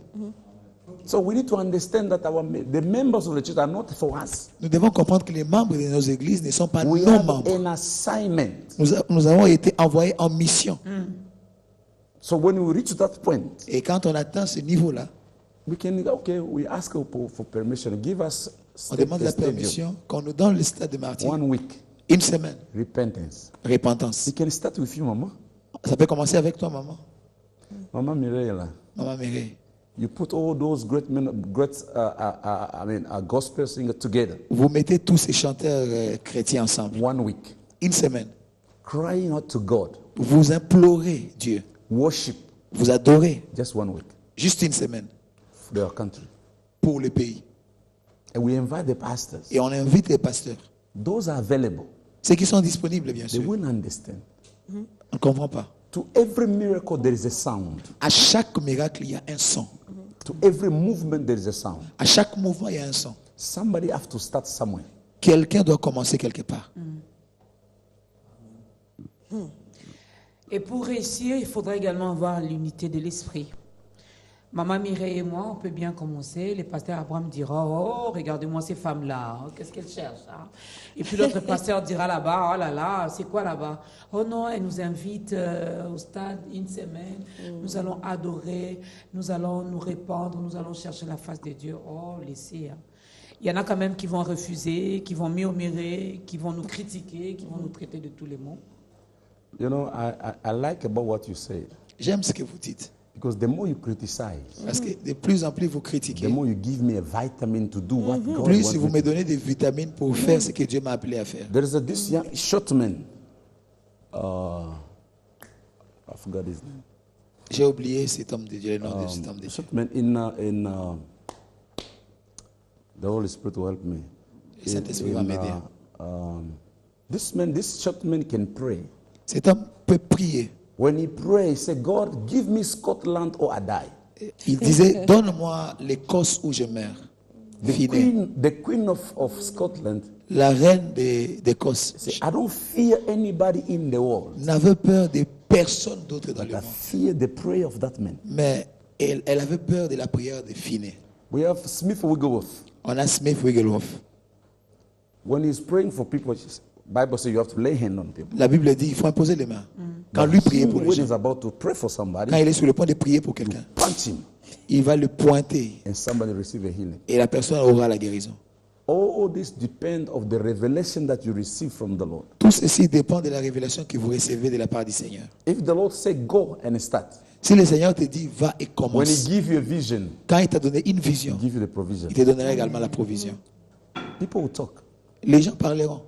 Speaker 3: So we need to understand that the members of the church are not for us.
Speaker 4: Nous devons comprendre que les membres de nos églises ne sont pas nos membres.
Speaker 3: An assignment.
Speaker 4: Nous avons été envoyés en mission.
Speaker 3: So when we reach that point,
Speaker 4: et quand on atteint ce niveau-là,
Speaker 3: we ask for permission. Give us.
Speaker 4: On demande la permission qu'on nous donne le stade de martyr.
Speaker 3: 1 week.
Speaker 4: Une semaine.
Speaker 3: Repentance.
Speaker 4: Repentance.
Speaker 3: It can start with you, maman.
Speaker 4: Ça peut commencer avec toi, maman.
Speaker 3: Maman Mireille là.
Speaker 4: Maman Mireille.
Speaker 3: You put all those great gospel singers together.
Speaker 4: Vous mettez tous ces chanteurs chrétiens ensemble.
Speaker 3: 1 week.
Speaker 4: Une semaine.
Speaker 3: Crying out to God.
Speaker 4: Vous implorez Dieu.
Speaker 3: Worship.
Speaker 4: Vous adorez.
Speaker 3: Just 1 week.
Speaker 4: Juste une semaine.
Speaker 3: For their country.
Speaker 4: Pour le pays.
Speaker 3: And we invite the pastors.
Speaker 4: Et on invite les pasteurs.
Speaker 3: Those are available.
Speaker 4: Ceux qui sont disponibles, bien sûr.
Speaker 3: They won't understand.
Speaker 4: On ne comprend pas.
Speaker 3: To every miracle there is a sound.
Speaker 4: À chaque miracle, il y a un son.
Speaker 3: To every movement there is a sound.
Speaker 4: À chaque mouvement, il y a un son.
Speaker 3: Somebody have to start somewhere.
Speaker 4: Quelqu'un doit commencer quelque part.
Speaker 1: Et pour réussir, il faudrait également avoir l'unité de l'esprit. Maman Mireille et moi, on peut bien commencer. Le pasteur Abraham dira, oh, regardez-moi ces femmes-là, oh, qu'est-ce qu'elles cherchent, hein? Et puis l'autre pasteur dira là-bas, oh là là, c'est quoi là-bas? Oh non, elle nous invite au stade une semaine, nous allons adorer, nous allons nous répandre, nous allons chercher la face de Dieu. Oh, laissez. Hein. Il y en a quand même qui vont refuser, qui vont murmurer, qui vont nous critiquer, qui vont nous traiter de tous les mots.
Speaker 3: You know, I like about what you said.
Speaker 4: J'aime ce que vous dites.
Speaker 3: Because the more you criticize,
Speaker 4: parce que de plus en plus vous critiquez,
Speaker 3: the more you give me a vitamin to do what God
Speaker 4: plus
Speaker 3: wants
Speaker 4: vous
Speaker 3: me
Speaker 4: me donnez des vitamines pour faire ce que Dieu m'a appelé à faire.
Speaker 3: There is this young short man. I forgot his name.
Speaker 4: J'ai oublié cet homme de Dieu, le nom de cet homme de Dieu.
Speaker 3: Short man in the Holy Spirit will help me.
Speaker 4: Le Saint-Esprit va m'aider.
Speaker 3: This short man can pray.
Speaker 4: Cet homme peut prier.
Speaker 3: When he prays, he said, God, give me Scotland or I die.
Speaker 4: Il disait, donne-moi l'Écosse où je meurs.
Speaker 3: The queen of Scotland,
Speaker 4: la reine d'Écosse,
Speaker 3: I don't fear anybody in the world.
Speaker 4: N'avait peur de personne d'autre dans le monde.
Speaker 3: I fear the prayer of that man.
Speaker 4: Mais elle avait peur de la prière de Finney.
Speaker 3: We have Smith Wigglesworth.
Speaker 4: On a Smith Wigglesworth.
Speaker 3: When he's praying for people, Bible says you have to lay hand on people.
Speaker 4: La Bible dit il faut imposer les mains. Quand lui prier pour les gens,
Speaker 3: about to pray for somebody,
Speaker 4: quand il est sur le point de prier pour quelqu'un,
Speaker 3: punch him,
Speaker 4: il va le pointer
Speaker 3: and somebody receive a healing.
Speaker 4: Et la personne aura la guérison.
Speaker 3: All this depend of the revelation that you receive from the Lord.
Speaker 4: Tout ceci dépend de la révélation que vous recevez de la part du Seigneur.
Speaker 3: If the Lord say go and start,
Speaker 4: si le Seigneur te dit va et commence,
Speaker 3: when he give you a vision,
Speaker 4: quand il t'a donné une vision,
Speaker 3: give you the provision.
Speaker 4: Il te donnera également la provision.
Speaker 3: People will talk.
Speaker 4: Les gens parleront.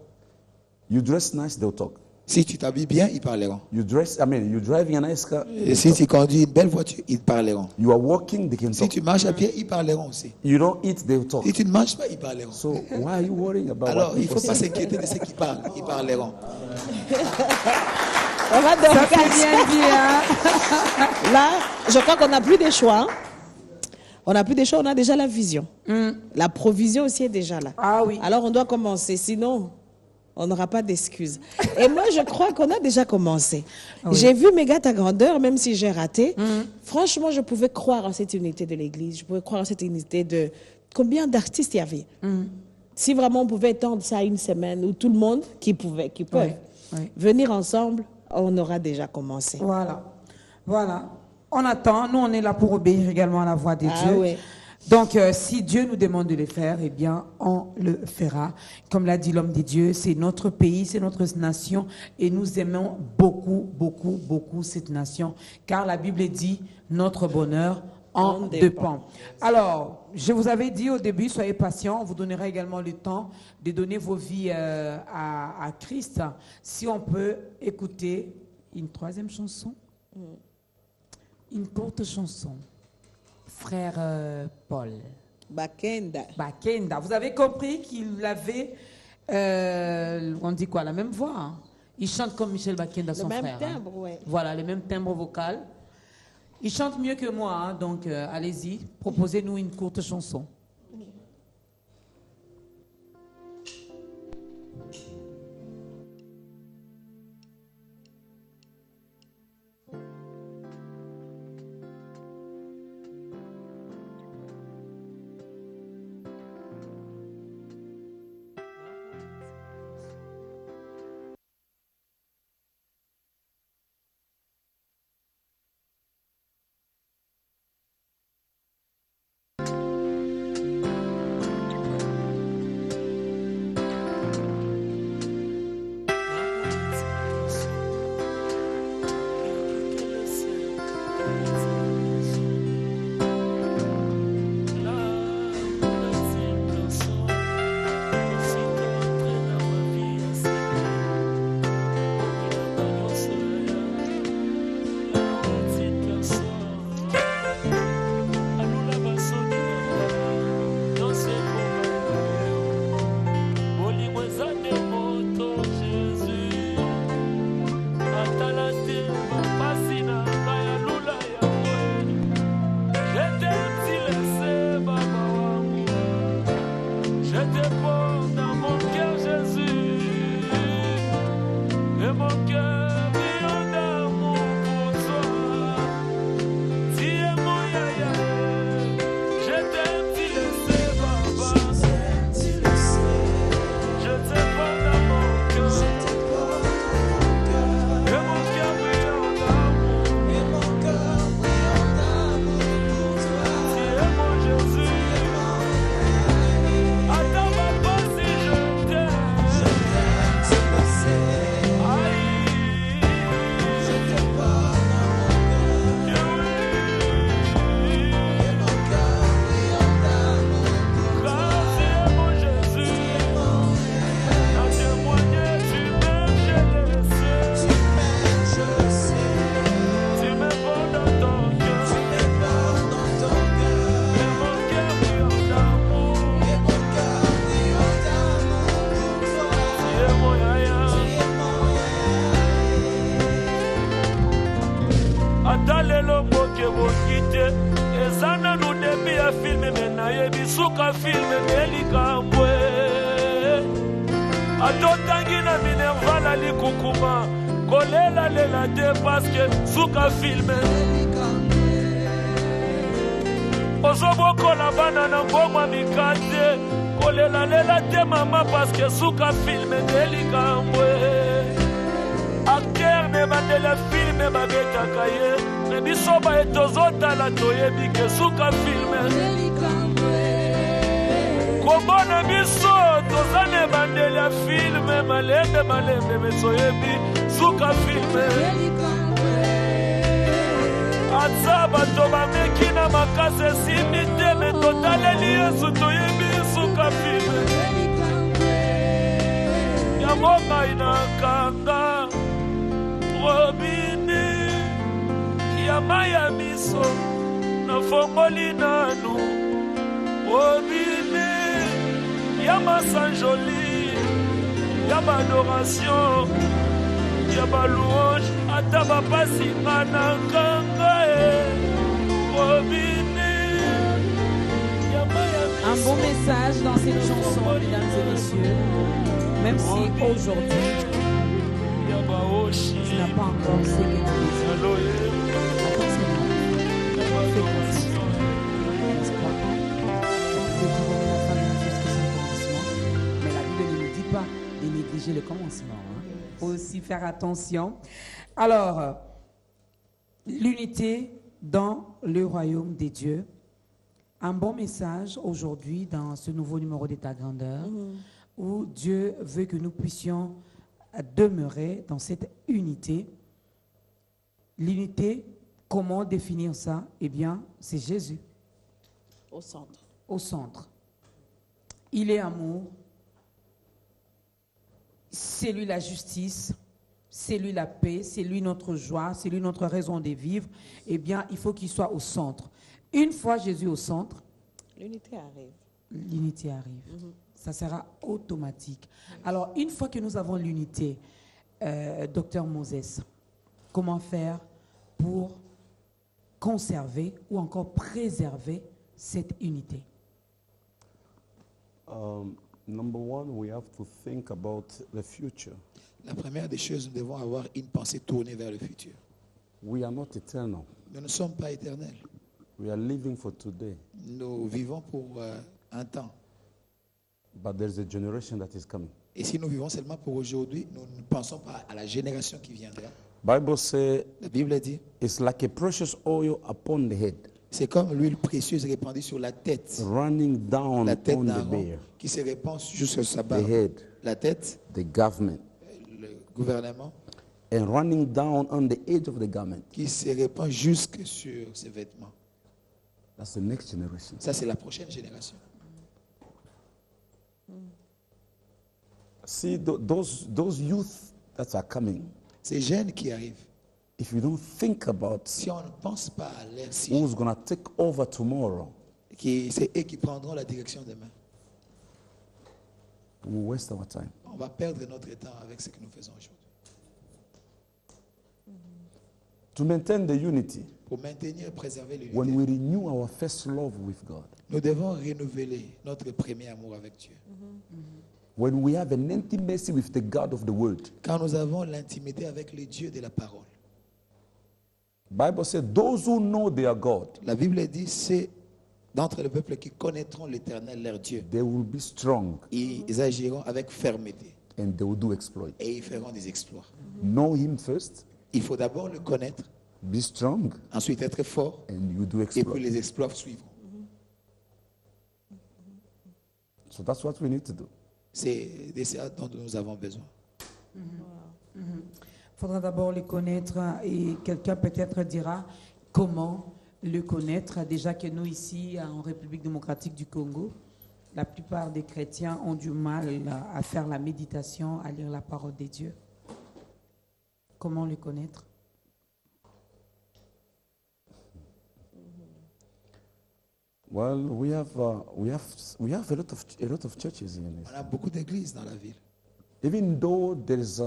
Speaker 3: You dress nice, they'll talk.
Speaker 4: Si tu t'habilles bien, ils parleront.
Speaker 3: You driving a nice car.
Speaker 4: Et si tu conduis une belle voiture, ils parleront.
Speaker 3: You are walking, they can talk.
Speaker 4: Si tu marches à pied, ils parleront aussi.
Speaker 3: You don't eat, they'll talk.
Speaker 4: Si tu ne manges pas, ils parleront.
Speaker 3: So why are you worrying about?
Speaker 4: Alors, il ne faut pas s'inquiéter de ceux qui parlent. Ils parleront.
Speaker 2: On va donc
Speaker 1: ça fait bien dit, hein?
Speaker 2: Là, je crois qu'on n'a plus de choix. On n'a plus de choix, on a déjà la vision. La provision aussi est déjà là.
Speaker 1: Ah oui.
Speaker 2: Alors on doit commencer, sinon on n'aura pas d'excuses. Et moi, je crois qu'on a déjà commencé. Oui. J'ai vu Méga ta grandeur, même si j'ai raté. Franchement, je pouvais croire en cette unité de l'Église. Je pouvais croire en cette unité de... Combien d'artistes il y avait? Si vraiment on pouvait étendre ça à une semaine, où tout le monde qui peut venir ensemble, on aura déjà commencé.
Speaker 1: Voilà. Voilà. On attend. Nous, on est là pour obéir également à la voix de Dieu.
Speaker 2: Oui.
Speaker 1: Donc, si Dieu nous demande de le faire, eh bien, on le fera. Comme l'a dit l'homme de Dieu, c'est notre pays, c'est notre nation, et nous aimons beaucoup, beaucoup, beaucoup cette nation. Car la Bible dit, notre bonheur en dépend. Alors, je vous avais dit au début, soyez patients, on vous donnera également le temps de donner vos vies à Christ. Si on peut écouter une troisième chanson, une courte chanson. Frère Paul.
Speaker 2: Bakenda.
Speaker 1: Bakenda. Vous avez compris qu'il avait, on dit quoi, la même voix, hein? Il chante comme Michel Bakenda, son frère. Le même timbre,
Speaker 2: oui.
Speaker 1: Voilà, le même timbre vocal. Il chante mieux que moi, hein, donc allez-y, proposez-nous une courte chanson.
Speaker 6: Suka filme delikambwe acteur ne bandela filme babeta kaye me bisoba etozota la toyebi ke suka filme delikambwe kobona biso tozane bandela filme malembe mesoyebi suka filme delikambwe atsaba to bamekina makase simite me totaleli yesu toyebi suka filme Yamoka inakanga robine Yamaya miso na fongoli nanu robine Yama sanjoli Yama adoration Yama louange Ataba pasi manakanga robine
Speaker 1: Un bon message dans cette chanson, mesdames et messieurs. Même si aujourd'hui, tu n'as pas encore ce que tu désires. Mais la Bible ne nous dit pas de négliger le commencement. Il faut aussi faire attention. Alors, l'unité dans le royaume des dieux. Un bon message aujourd'hui dans ce nouveau numéro de ta grandeur. Où Dieu veut que nous puissions demeurer dans cette unité. L'unité Comment définir ça? Eh bien, c'est Jésus.
Speaker 2: Au centre.
Speaker 1: Au centre. Il est amour. C'est lui la justice. C'est lui la paix. C'est lui notre joie. C'est lui notre raison de vivre. Eh bien, il faut qu'il soit au centre. Une fois Jésus au centre,
Speaker 2: l'unité arrive.
Speaker 1: L'unité arrive. Ça sera automatique. Alors, une fois que nous avons l'unité, Docteur Moses, comment faire pour conserver ou encore préserver cette unité?
Speaker 3: Number one, we have to think about the future.
Speaker 4: La première des choses, nous devons avoir une pensée tournée vers le futur.
Speaker 3: We are not eternal.
Speaker 4: Nous ne sommes pas éternels.
Speaker 3: We are living for today.
Speaker 4: Nous vivons pour un temps.
Speaker 3: But there's a generation that is coming.
Speaker 4: Et si nous vivons seulement pour aujourd'hui, nous ne pensons pas à la génération qui viendra.
Speaker 3: Bible says,
Speaker 4: La Bible dit,
Speaker 3: it's like a precious oil upon the head,
Speaker 4: c'est comme l'huile précieuse répandue sur la tête.
Speaker 3: running down
Speaker 4: La tête
Speaker 3: on
Speaker 4: d'un
Speaker 3: the
Speaker 4: rond
Speaker 3: bear,
Speaker 4: qui se répand jusqu'à sa
Speaker 3: the
Speaker 4: barbe.
Speaker 3: head,
Speaker 4: La tête,
Speaker 3: the government,
Speaker 4: le gouvernement,
Speaker 3: and running down on the edge of the garment.
Speaker 4: qui se répand jusque sur ses vêtements.
Speaker 3: That's the next generation.
Speaker 4: Ça, c'est la prochaine génération.
Speaker 3: See, those youth that are coming,
Speaker 4: Ces jeunes qui arrivent,
Speaker 3: if you don't think about
Speaker 4: si on ne pense pas à l'air,
Speaker 3: who's going to take over tomorrow,
Speaker 4: c'est eux qui prendront la direction demain.
Speaker 3: we'll waste our time.
Speaker 4: On va perdre notre temps avec ce que nous faisons aujourd'hui.
Speaker 3: To maintain the unity,
Speaker 4: Pour maintenir et préserver
Speaker 3: when
Speaker 4: l'unité,
Speaker 3: we renew our first love with God,
Speaker 4: nous devons renouveler notre premier amour avec Dieu.
Speaker 3: when we have an intimacy with the God of the world,
Speaker 4: Quand nous avons l'intimité avec le Dieu de la parole.
Speaker 3: Bible says those who know their God,
Speaker 4: La Bible dit, c'est d'entre le peuple qui connaîtront l'Éternel, leur Dieu.
Speaker 3: they will be strong
Speaker 4: Ils agiront avec fermeté
Speaker 3: and they will do exploit.
Speaker 4: et ils feront des exploits.
Speaker 3: Know Him first,
Speaker 4: Il faut d'abord le connaître,
Speaker 3: be strong,
Speaker 4: ensuite être fort,
Speaker 3: and you do
Speaker 4: et
Speaker 3: exploit.
Speaker 4: puis les exploits suivront.
Speaker 3: So that's what we need to do.
Speaker 4: C'est de ça dont nous avons besoin.
Speaker 1: Il faudra d'abord le connaître et quelqu'un peut-être dira comment le connaître. Déjà que nous ici en République démocratique du Congo, la plupart des chrétiens ont du mal à faire la méditation, à lire la parole de Dieu. Comment le connaître?
Speaker 3: Well, we have a lot of churches in this.
Speaker 4: On a beaucoup d'églises dans la ville.
Speaker 3: Even though there is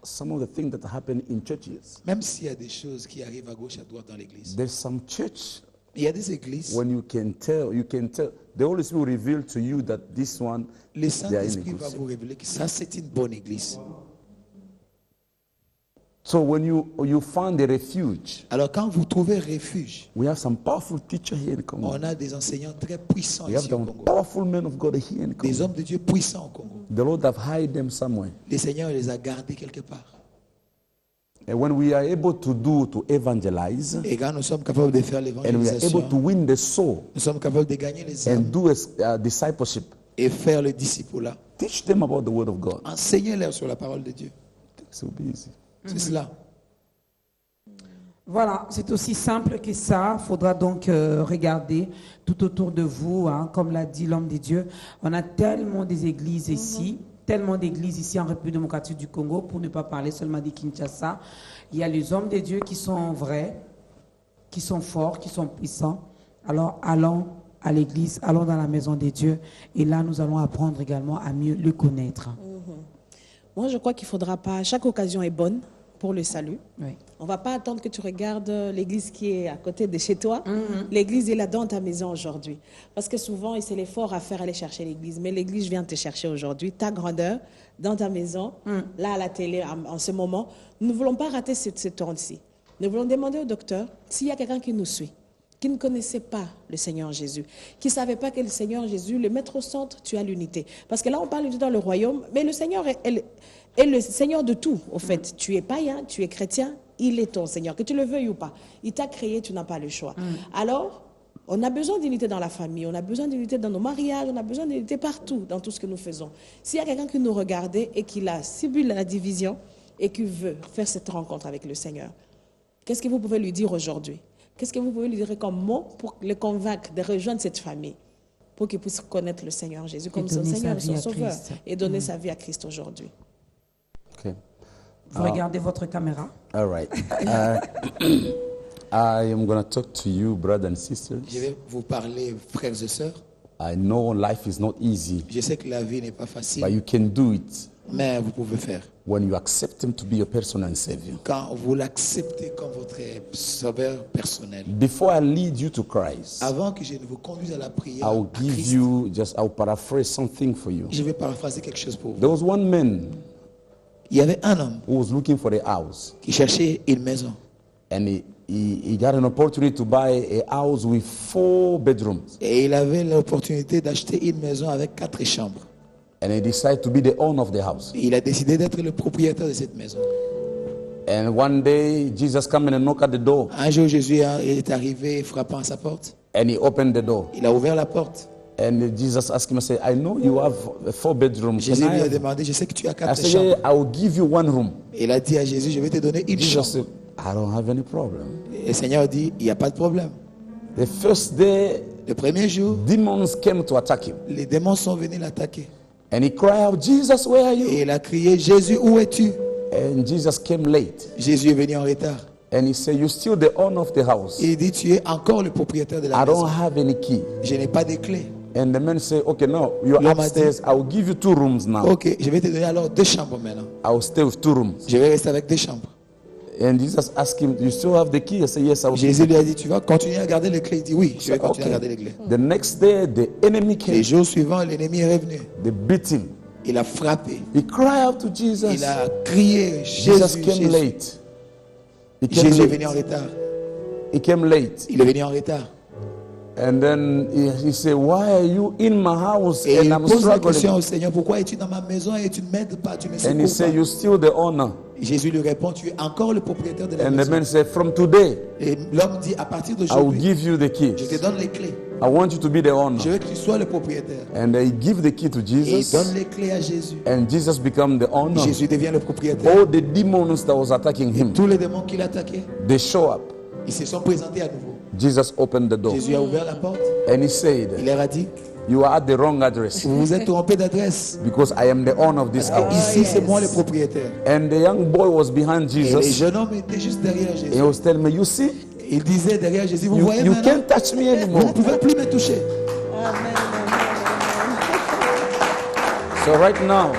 Speaker 3: some of the things that happen in churches,
Speaker 4: Même s'il y a des choses qui arrivent à gauche, à droite dans l'église.
Speaker 3: there's some church
Speaker 4: Il y a des églises,
Speaker 3: when you can tell, the Holy Spirit will reveal to you that this one,
Speaker 4: le
Speaker 3: they are in a
Speaker 4: Saint-Esprit
Speaker 3: good
Speaker 4: va
Speaker 3: state.
Speaker 4: vous révéler que ça, c'est une bonne église.
Speaker 3: So when you find a refuge,
Speaker 4: Alors quand vous trouvez refuge,
Speaker 3: we have some powerful teachers here in Congo.
Speaker 4: on a des enseignants très puissants
Speaker 3: We have
Speaker 4: ici au
Speaker 3: some
Speaker 4: Congo.
Speaker 3: powerful men of God here in
Speaker 4: Des
Speaker 3: Congo.
Speaker 4: hommes de Dieu puissants au Congo.
Speaker 3: The Lord have hide them somewhere.
Speaker 4: Le Seigneur les a gardés quelque part.
Speaker 3: And when we are able to evangelize,
Speaker 4: Et quand nous sommes capables de faire
Speaker 3: and we are
Speaker 4: l'évangélisation,
Speaker 3: able to win the soul
Speaker 4: nous sommes capables de gagner les âmes
Speaker 3: and do discipleship,
Speaker 4: et faire le disciple-là.
Speaker 3: teach them about the word of God.
Speaker 4: Enseignez-leur sur la parole de Dieu.
Speaker 3: It will be easy.
Speaker 4: C'est cela.
Speaker 1: Voilà, c'est aussi simple que ça. Il faudra donc regarder tout autour de vous, hein, comme l'a dit l'homme de Dieu. On a tellement des églises ici, tellement d'églises ici en République démocratique du Congo, pour ne pas parler seulement de Kinshasa. Il y a les hommes de Dieu qui sont vrais, qui sont forts, qui sont puissants. Alors allons à l'église, allons dans la maison de Dieu. Et là, nous allons apprendre également à mieux le connaître.
Speaker 2: Moi, je crois qu'il ne faudra pas... Chaque occasion est bonne pour le salut.
Speaker 1: Oui.
Speaker 2: On ne va pas attendre que tu regardes l'église qui est à côté de chez toi. L'église est là dans ta maison aujourd'hui. Parce que souvent, c'est l'effort à faire aller chercher l'église. Mais l'église vient te chercher aujourd'hui. Ta grandeur, dans ta maison, là à la télé, en ce moment. Nous ne voulons pas rater ce temps-ci. Nous voulons demander au docteur s'il y a quelqu'un qui nous suit, qui ne connaissait pas le Seigneur Jésus, qui ne savait pas que le Seigneur Jésus, le mettre au centre, tu as l'unité. Parce que là, on parle dans le royaume, mais le Seigneur est le Seigneur de tout, au fait. Tu es païen, tu es chrétien, il est ton Seigneur, que tu le veuilles ou pas. Il t'a créé, tu n'as pas le choix. Alors, on a besoin d'unité dans la famille, on a besoin d'unité dans nos mariages, on a besoin d'unité partout, dans tout ce que nous faisons. S'il y a quelqu'un qui nous regardait et qui a subi la division et qui veut faire cette rencontre avec le Seigneur, Qu'est-ce que vous pouvez lui dire aujourd'hui? Qu'est-ce que vous pouvez lui dire comme mot pour le convaincre de rejoindre cette famille, pour qu'il puisse connaître le Seigneur Jésus comme son Seigneur et son Sauveur et donner sa vie à Christ aujourd'hui?
Speaker 3: Okay.
Speaker 1: Vous regardez votre caméra.
Speaker 3: All right. I am going to talk to you, brothers and sisters.
Speaker 4: Je vais vous parler, frères et sœurs.
Speaker 3: I know life is not easy.
Speaker 4: Je sais que la vie n'est pas facile.
Speaker 3: But you can do it.
Speaker 4: Mais vous pouvez faire.
Speaker 3: When you accept Him to be your personal Savior.
Speaker 4: Quand vous l'acceptez comme votre sauveur personnel.
Speaker 3: Before I lead you to Christ,
Speaker 4: avant que je ne vous conduise à la prière,
Speaker 3: I'll give you I'll paraphrase something for you.
Speaker 4: Je vais paraphraser quelque chose pour vous.
Speaker 3: There was one man.
Speaker 4: Il y avait un homme
Speaker 3: who was looking for a house.
Speaker 4: Qui cherchait une maison.
Speaker 3: And he got an opportunity to buy a house with 4 bedrooms.
Speaker 4: Et il avait l'opportunité d'acheter une maison avec 4 chambres.
Speaker 3: And he decided to be the owner of the house.
Speaker 4: Il a décidé d'être le propriétaire de cette maison.
Speaker 3: And one day Jesus came and knocked at the door.
Speaker 4: Un jour Jésus est arrivé frappant à sa porte.
Speaker 3: And he opened the door.
Speaker 4: Il a ouvert la porte.
Speaker 3: And Jesus asked him, I said, I know you have 4 bedrooms.
Speaker 4: Jésus lui a demandé, je sais que tu as 4 chambres.
Speaker 3: Yeah, I will give you 1 room.
Speaker 4: Il a dit à Jésus, je vais te donner une chambre.
Speaker 3: Said, I don't have any problem.
Speaker 4: Et le Seigneur dit, il n'y a pas de problème.
Speaker 3: The first day,
Speaker 4: le premier jour,
Speaker 3: demons came to attack him.
Speaker 4: Les démons sont venus l'attaquer.
Speaker 3: And he cried out, Jesus, where are you?
Speaker 4: Et il a crié, Jésus, où es-tu?
Speaker 3: And Jesus came late.
Speaker 4: Jésus est venu en retard.
Speaker 3: And he said, you're still the owner of the house.
Speaker 4: Et il dit, tu es encore le propriétaire de la maison.
Speaker 3: I don't have any key.
Speaker 4: Je n'ai pas de clé.
Speaker 3: And the man said, okay, no, you're upstairs. I will give you 2 rooms now.
Speaker 4: Ok, je vais te donner alors 2 chambres maintenant.
Speaker 3: I will stay with 2 rooms.
Speaker 4: Je vais rester avec 2 chambres.
Speaker 3: And Jesus asked him, you still have the key? I said, yes, I will.
Speaker 4: Jésus lui a dit, tu vas continuer à garder les clés? Il dit, oui, je vais continuer à garder les clés.
Speaker 3: The next day, the enemy came.
Speaker 4: Les jours suivants, l'ennemi est revenu.
Speaker 3: They beat him.
Speaker 4: Il a frappé.
Speaker 3: He cried out to Jesus.
Speaker 4: Il a crié,
Speaker 3: Jesus came late.
Speaker 4: Jésus est venu en retard.
Speaker 3: He came late.
Speaker 4: Il est venu en retard.
Speaker 3: And then he said, why are you in my house?
Speaker 4: Et
Speaker 3: and
Speaker 4: il
Speaker 3: I'm
Speaker 4: pose la
Speaker 3: struggling.
Speaker 4: question au Seigneur, pourquoi es-tu dans ma maison et tu ne m'aides pas, tu me secours
Speaker 3: And he said,
Speaker 4: pas?
Speaker 3: you're still the owner.
Speaker 4: Jésus lui répond, tu es encore le propriétaire de la
Speaker 3: And
Speaker 4: maison.
Speaker 3: the man said, from today,
Speaker 4: et l'homme dit, à partir
Speaker 3: I will
Speaker 4: d'aujourd'hui,
Speaker 3: give you the keys.
Speaker 4: je te donne les clés.
Speaker 3: I want you to be the owner.
Speaker 4: Je veux que tu sois le propriétaire.
Speaker 3: And they give the key to
Speaker 4: Et il
Speaker 3: Jesus.
Speaker 4: donne les clés à Jésus.
Speaker 3: And Jesus become the owner.
Speaker 4: Jésus devient le propriétaire.
Speaker 3: All the demons that was attacking him,
Speaker 4: Tous les démons qui l'attaquaient,
Speaker 3: they show up.
Speaker 4: ils se sont présentés à nouveau.
Speaker 3: Jesus opened the door.
Speaker 4: Jésus a ouvert la porte.
Speaker 3: And he said,
Speaker 4: Il leur a dit,
Speaker 3: you are at the wrong address.
Speaker 4: vous vous êtes trompé d'adresse.
Speaker 3: Because I am the owner of this house.
Speaker 4: Ici, c'est moi le propriétaire.
Speaker 3: And the young boy was behind
Speaker 4: Et le
Speaker 3: Jesus.
Speaker 4: jeune homme était juste derrière Jésus.
Speaker 3: He was telling me, you see,
Speaker 4: Il disait derrière Jésus, vous
Speaker 3: you
Speaker 4: voyez
Speaker 3: can't
Speaker 4: maintenant,
Speaker 3: touch me
Speaker 4: vous ne
Speaker 3: anymore.
Speaker 4: pouvez plus me toucher.
Speaker 3: So right now,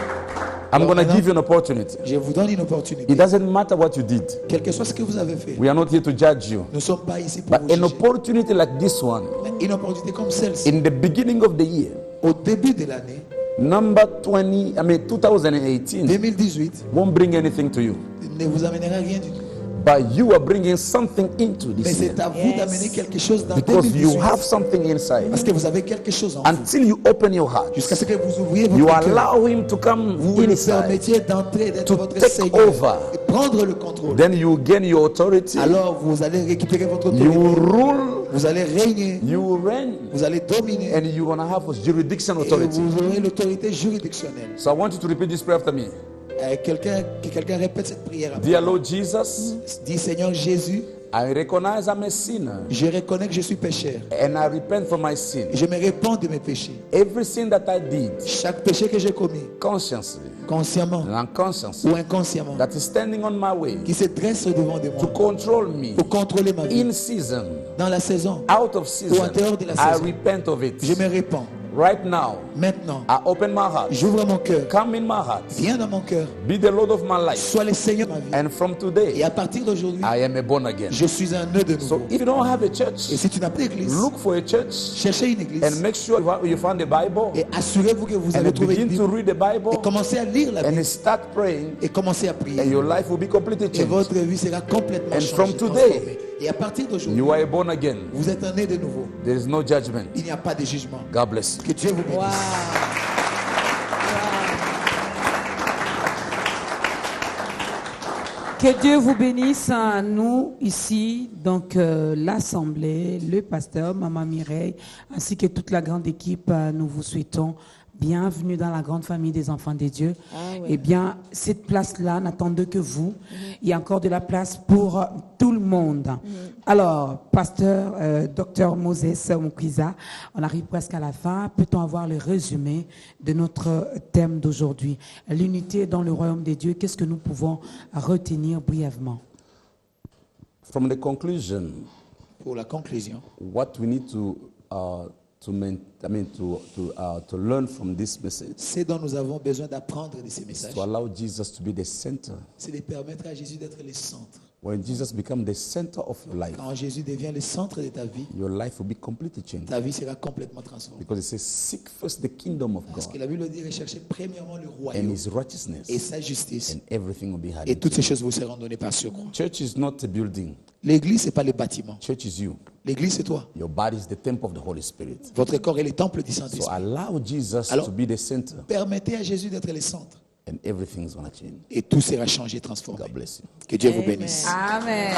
Speaker 3: I'm going to give you an opportunity.
Speaker 4: Je vous donne une opportunité.
Speaker 3: It doesn't matter what you did.
Speaker 4: Quel que soit ce que vous avez fait,
Speaker 3: We are not here to judge you.
Speaker 4: nous ne sommes pas ici pour
Speaker 3: But
Speaker 4: vous
Speaker 3: an
Speaker 4: juger.
Speaker 3: opportunity like this one,
Speaker 4: Mais une opportunité comme celle-ci,
Speaker 3: in the beginning of the year,
Speaker 4: au début de l'année
Speaker 3: number 2018,
Speaker 4: 2018,
Speaker 3: won't bring anything to you.
Speaker 4: ne vous amènera rien du tout.
Speaker 3: But you are bringing something into
Speaker 4: Mais
Speaker 3: this year.
Speaker 4: c'est à vous d'amener quelque chose dans
Speaker 3: Because you
Speaker 4: 2018.
Speaker 3: have something inside.
Speaker 4: Parce que vous avez quelque chose en vous.
Speaker 3: Until you open your heart,
Speaker 4: Jusqu'à ce que vous ouvriez
Speaker 3: you
Speaker 4: votre cœur.
Speaker 3: allow him to come
Speaker 4: Vous le
Speaker 3: inside.
Speaker 4: permettiez d'entrer, d'être
Speaker 3: to
Speaker 4: votre
Speaker 3: take
Speaker 4: Seigneur.
Speaker 3: over.
Speaker 4: Et prendre le contrôle.
Speaker 3: Then you gain your authority.
Speaker 4: Alors vous allez récupérer votre
Speaker 3: You
Speaker 4: autorité.
Speaker 3: rule.
Speaker 4: Vous allez régner.
Speaker 3: You reign.
Speaker 4: Vous allez dominer.
Speaker 3: And you're going to have a jurisdiction
Speaker 4: Et
Speaker 3: authority.
Speaker 4: vous aurez l'autorité juridictionnelle.
Speaker 3: So I want you to repeat this prayer after me.
Speaker 4: Que quelqu'un répète cette prière.
Speaker 3: Dear Lord Jesus,
Speaker 4: Dis Seigneur Jésus,
Speaker 3: I recognize I'm a sinner
Speaker 4: je reconnais que je suis pécheur.
Speaker 3: and I repent for my sin.
Speaker 4: Je me répands de mes péchés.
Speaker 3: Every sin that I did
Speaker 4: Chaque péché que j'ai commis,
Speaker 3: consciously
Speaker 4: consciemment
Speaker 3: and unconsciously
Speaker 4: ou inconsciemment,
Speaker 3: that is standing on my way
Speaker 4: qui se dresse devant de
Speaker 3: to
Speaker 4: moi
Speaker 3: control me
Speaker 4: pour contrôler ma vie.
Speaker 3: in season,
Speaker 4: Dans la saison,
Speaker 3: out of
Speaker 4: ou
Speaker 3: season,
Speaker 4: en dehors de la
Speaker 3: I
Speaker 4: saison,
Speaker 3: repent of it.
Speaker 4: je me répands.
Speaker 3: Right now,
Speaker 4: Maintenant,
Speaker 3: I open my heart.
Speaker 4: j'ouvre mon cœur.
Speaker 3: Come in my heart.
Speaker 4: Viens dans mon cœur.
Speaker 3: Be the Lord of my life.
Speaker 4: Sois le Seigneur de ma vie.
Speaker 3: And from
Speaker 4: Et
Speaker 3: today,
Speaker 4: à partir d'aujourd'hui,
Speaker 3: I am a born again.
Speaker 4: je suis un nœud de
Speaker 3: So
Speaker 4: nouveau.
Speaker 3: if you don't have a
Speaker 4: Et
Speaker 3: church,
Speaker 4: si tu n'as pas d'église,
Speaker 3: look for a church
Speaker 4: cherchez une église
Speaker 3: and make sure you find the Bible
Speaker 4: et assurez-vous que vous
Speaker 3: and
Speaker 4: avez trouvé une
Speaker 3: begin to
Speaker 4: Bible
Speaker 3: read the
Speaker 4: et
Speaker 3: Bible
Speaker 4: commencez à lire la
Speaker 3: and
Speaker 4: Bible
Speaker 3: start praying
Speaker 4: et commencez à
Speaker 3: and
Speaker 4: prier.
Speaker 3: your life will be completely
Speaker 4: Et
Speaker 3: changed.
Speaker 4: votre vie sera complètement
Speaker 3: And
Speaker 4: changée,
Speaker 3: from today,
Speaker 4: transformée. Et à partir d'aujourd'hui,
Speaker 3: You are a born again.
Speaker 4: vous êtes un né de nouveau.
Speaker 3: There is no judgment.
Speaker 4: Il n'y a pas de jugement.
Speaker 3: God bless you.
Speaker 4: Que Dieu vous bénisse.
Speaker 2: Wow.
Speaker 1: Que Dieu vous bénisse. Nous, ici, donc l'Assemblée, le pasteur, Maman Mireille, ainsi que toute la grande équipe, nous vous souhaitons Bienvenue dans la grande famille des enfants de Dieu.
Speaker 2: Ah oui.
Speaker 1: Eh bien, cette place-là n'attend que vous. Il y a encore de la place pour tout le monde. Alors, pasteur, docteur Moses Mukwiza, on arrive presque à la fin. Peut-on avoir le résumé de notre thème d'aujourd'hui? L'unité dans le royaume des dieux. Qu'est-ce que nous pouvons retenir brièvement?
Speaker 3: From the conclusion,
Speaker 4: Pour la conclusion,
Speaker 3: what we need to learn from this message,
Speaker 4: ce dont nous avons besoin d'apprendre de ces messages,
Speaker 3: to allow Jesus to be the center.
Speaker 4: c'est de permettre à Jésus d'être le centre.
Speaker 3: When Jesus becomes the center of your life,
Speaker 4: Quand Jésus devient le centre de ta vie,
Speaker 3: your life will be completely changed.
Speaker 4: ta vie sera complètement transformée.
Speaker 3: Because it says, seek first the kingdom of
Speaker 4: Parce que
Speaker 3: God
Speaker 4: la Bible dit rechercher premièrement le
Speaker 3: and
Speaker 4: royaume
Speaker 3: his righteousness,
Speaker 4: et sa justice,
Speaker 3: and everything will be
Speaker 4: et
Speaker 3: added.
Speaker 4: toutes ces choses vous seront données par surcroît.
Speaker 3: Church is not a building.
Speaker 4: L'église, ce n'est pas le bâtiment.
Speaker 3: Church is you.
Speaker 4: L'église, c'est toi.
Speaker 3: Your body is the temple of the Holy Spirit.
Speaker 4: Votre corps est le temple du
Speaker 3: So
Speaker 4: Saint-Esprit.
Speaker 3: allow Jesus
Speaker 4: Alors-
Speaker 3: to be the center,
Speaker 4: Permettez à Jésus d'être le centre.
Speaker 3: and everything's going to change.
Speaker 4: Et tout sera changé, transformé.
Speaker 3: God bless you.
Speaker 4: Que Dieu vous bénisse.
Speaker 1: Amen.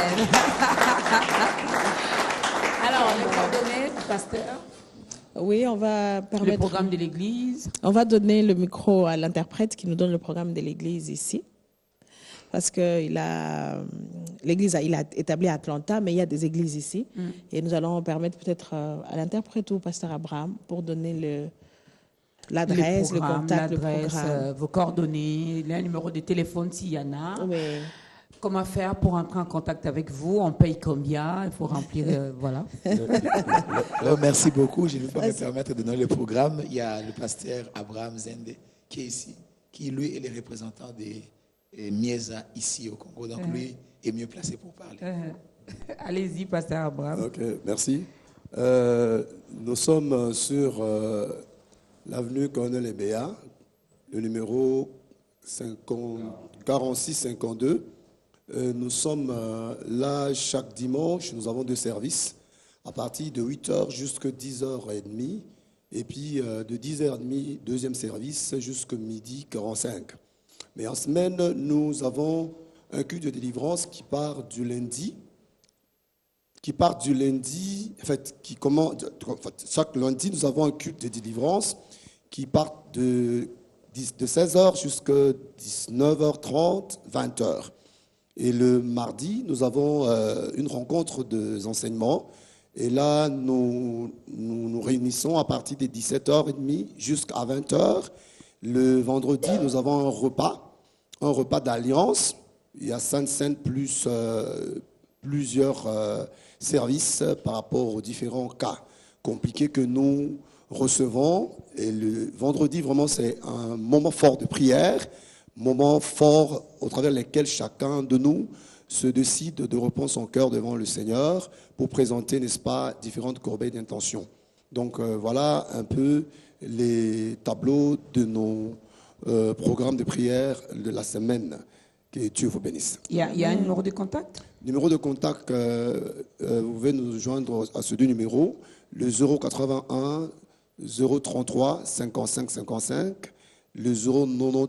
Speaker 1: Alors, les coordonnées, pasteur,
Speaker 2: Oui, on va
Speaker 1: le
Speaker 2: permettre.
Speaker 1: programme de l'Église.
Speaker 2: On va donner le micro à l'interprète qui nous donne le programme de l'église ici. Parce que l'église, il a établi à Atlanta, mais il y a des églises ici. Et nous allons permettre peut-être à l'interprète ou au pasteur Abraham pour donner l'adresse, le
Speaker 1: programme,
Speaker 2: contact, le
Speaker 1: l'adresse,
Speaker 2: programme.
Speaker 1: vos coordonnées, le numéro de téléphone s'il y en a.
Speaker 2: Oui.
Speaker 1: Comment faire pour entrer en contact avec vous? On paye combien? Il faut remplir, voilà.
Speaker 4: Merci beaucoup. Je ne vais pas me permettre de donner le programme. Il y a le pasteur Abraham Zende qui est ici, qui lui est le représentant des Mieza ici au Congo. Donc lui est mieux placé pour parler.
Speaker 1: Allez-y, pasteur Abraham.
Speaker 7: Ok, merci. Nous sommes sur l'avenue Colonel Ebea, le numéro 4652. Nous sommes là chaque dimanche. Nous avons 2 services à partir de 8h jusqu'à 10h30. Et puis de 10h30, deuxième service jusqu'à midi 45. Mais en semaine, nous avons un culte de délivrance qui part du lundi. Chaque lundi, nous avons un culte de délivrance qui part de 16h jusqu'à 19h30, 20h. Et le mardi, nous avons une rencontre d'enseignement. Et là, nous nous réunissons à partir de 17h30 jusqu'à 20h. Le vendredi, nous avons un repas d'alliance. Il y a Sainte plus plusieurs services par rapport aux différents cas compliqués que nous recevons. Et le vendredi, vraiment, c'est un moment fort de prière, moment fort au travers lequel chacun de nous se décide de reprendre son cœur devant le Seigneur pour présenter, n'est-ce pas, différentes corbeilles d'intention. Donc voilà un peu les tableaux de nos programmes de prière de la semaine. Que Dieu vous bénisse.
Speaker 1: Il y a un numéro de contact?
Speaker 7: Numéro de contact, vous pouvez nous joindre à ces 2 numéros, le 081 033 55 55, le 09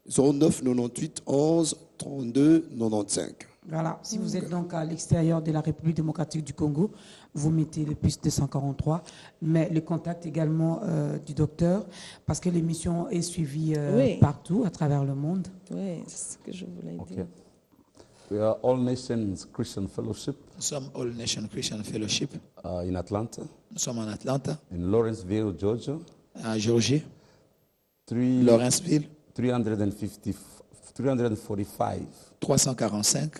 Speaker 7: 98 11 32 95.
Speaker 1: Voilà. Si vous êtes donc à l'extérieur de la République démocratique du Congo, vous mettez le plus 243, mais le contact également du docteur, parce que l'émission est suivie partout à travers le monde.
Speaker 2: Oui, c'est ce que je voulais dire.
Speaker 3: We are All Nations Christian Fellowship
Speaker 4: Nous sommes All Nation Christian Fellowship.
Speaker 3: in Atlanta,
Speaker 4: Nous sommes en Atlanta,
Speaker 3: in Lawrenceville, Georgia.
Speaker 4: à Géorgie, Lawrenceville,
Speaker 3: 345.
Speaker 4: 345.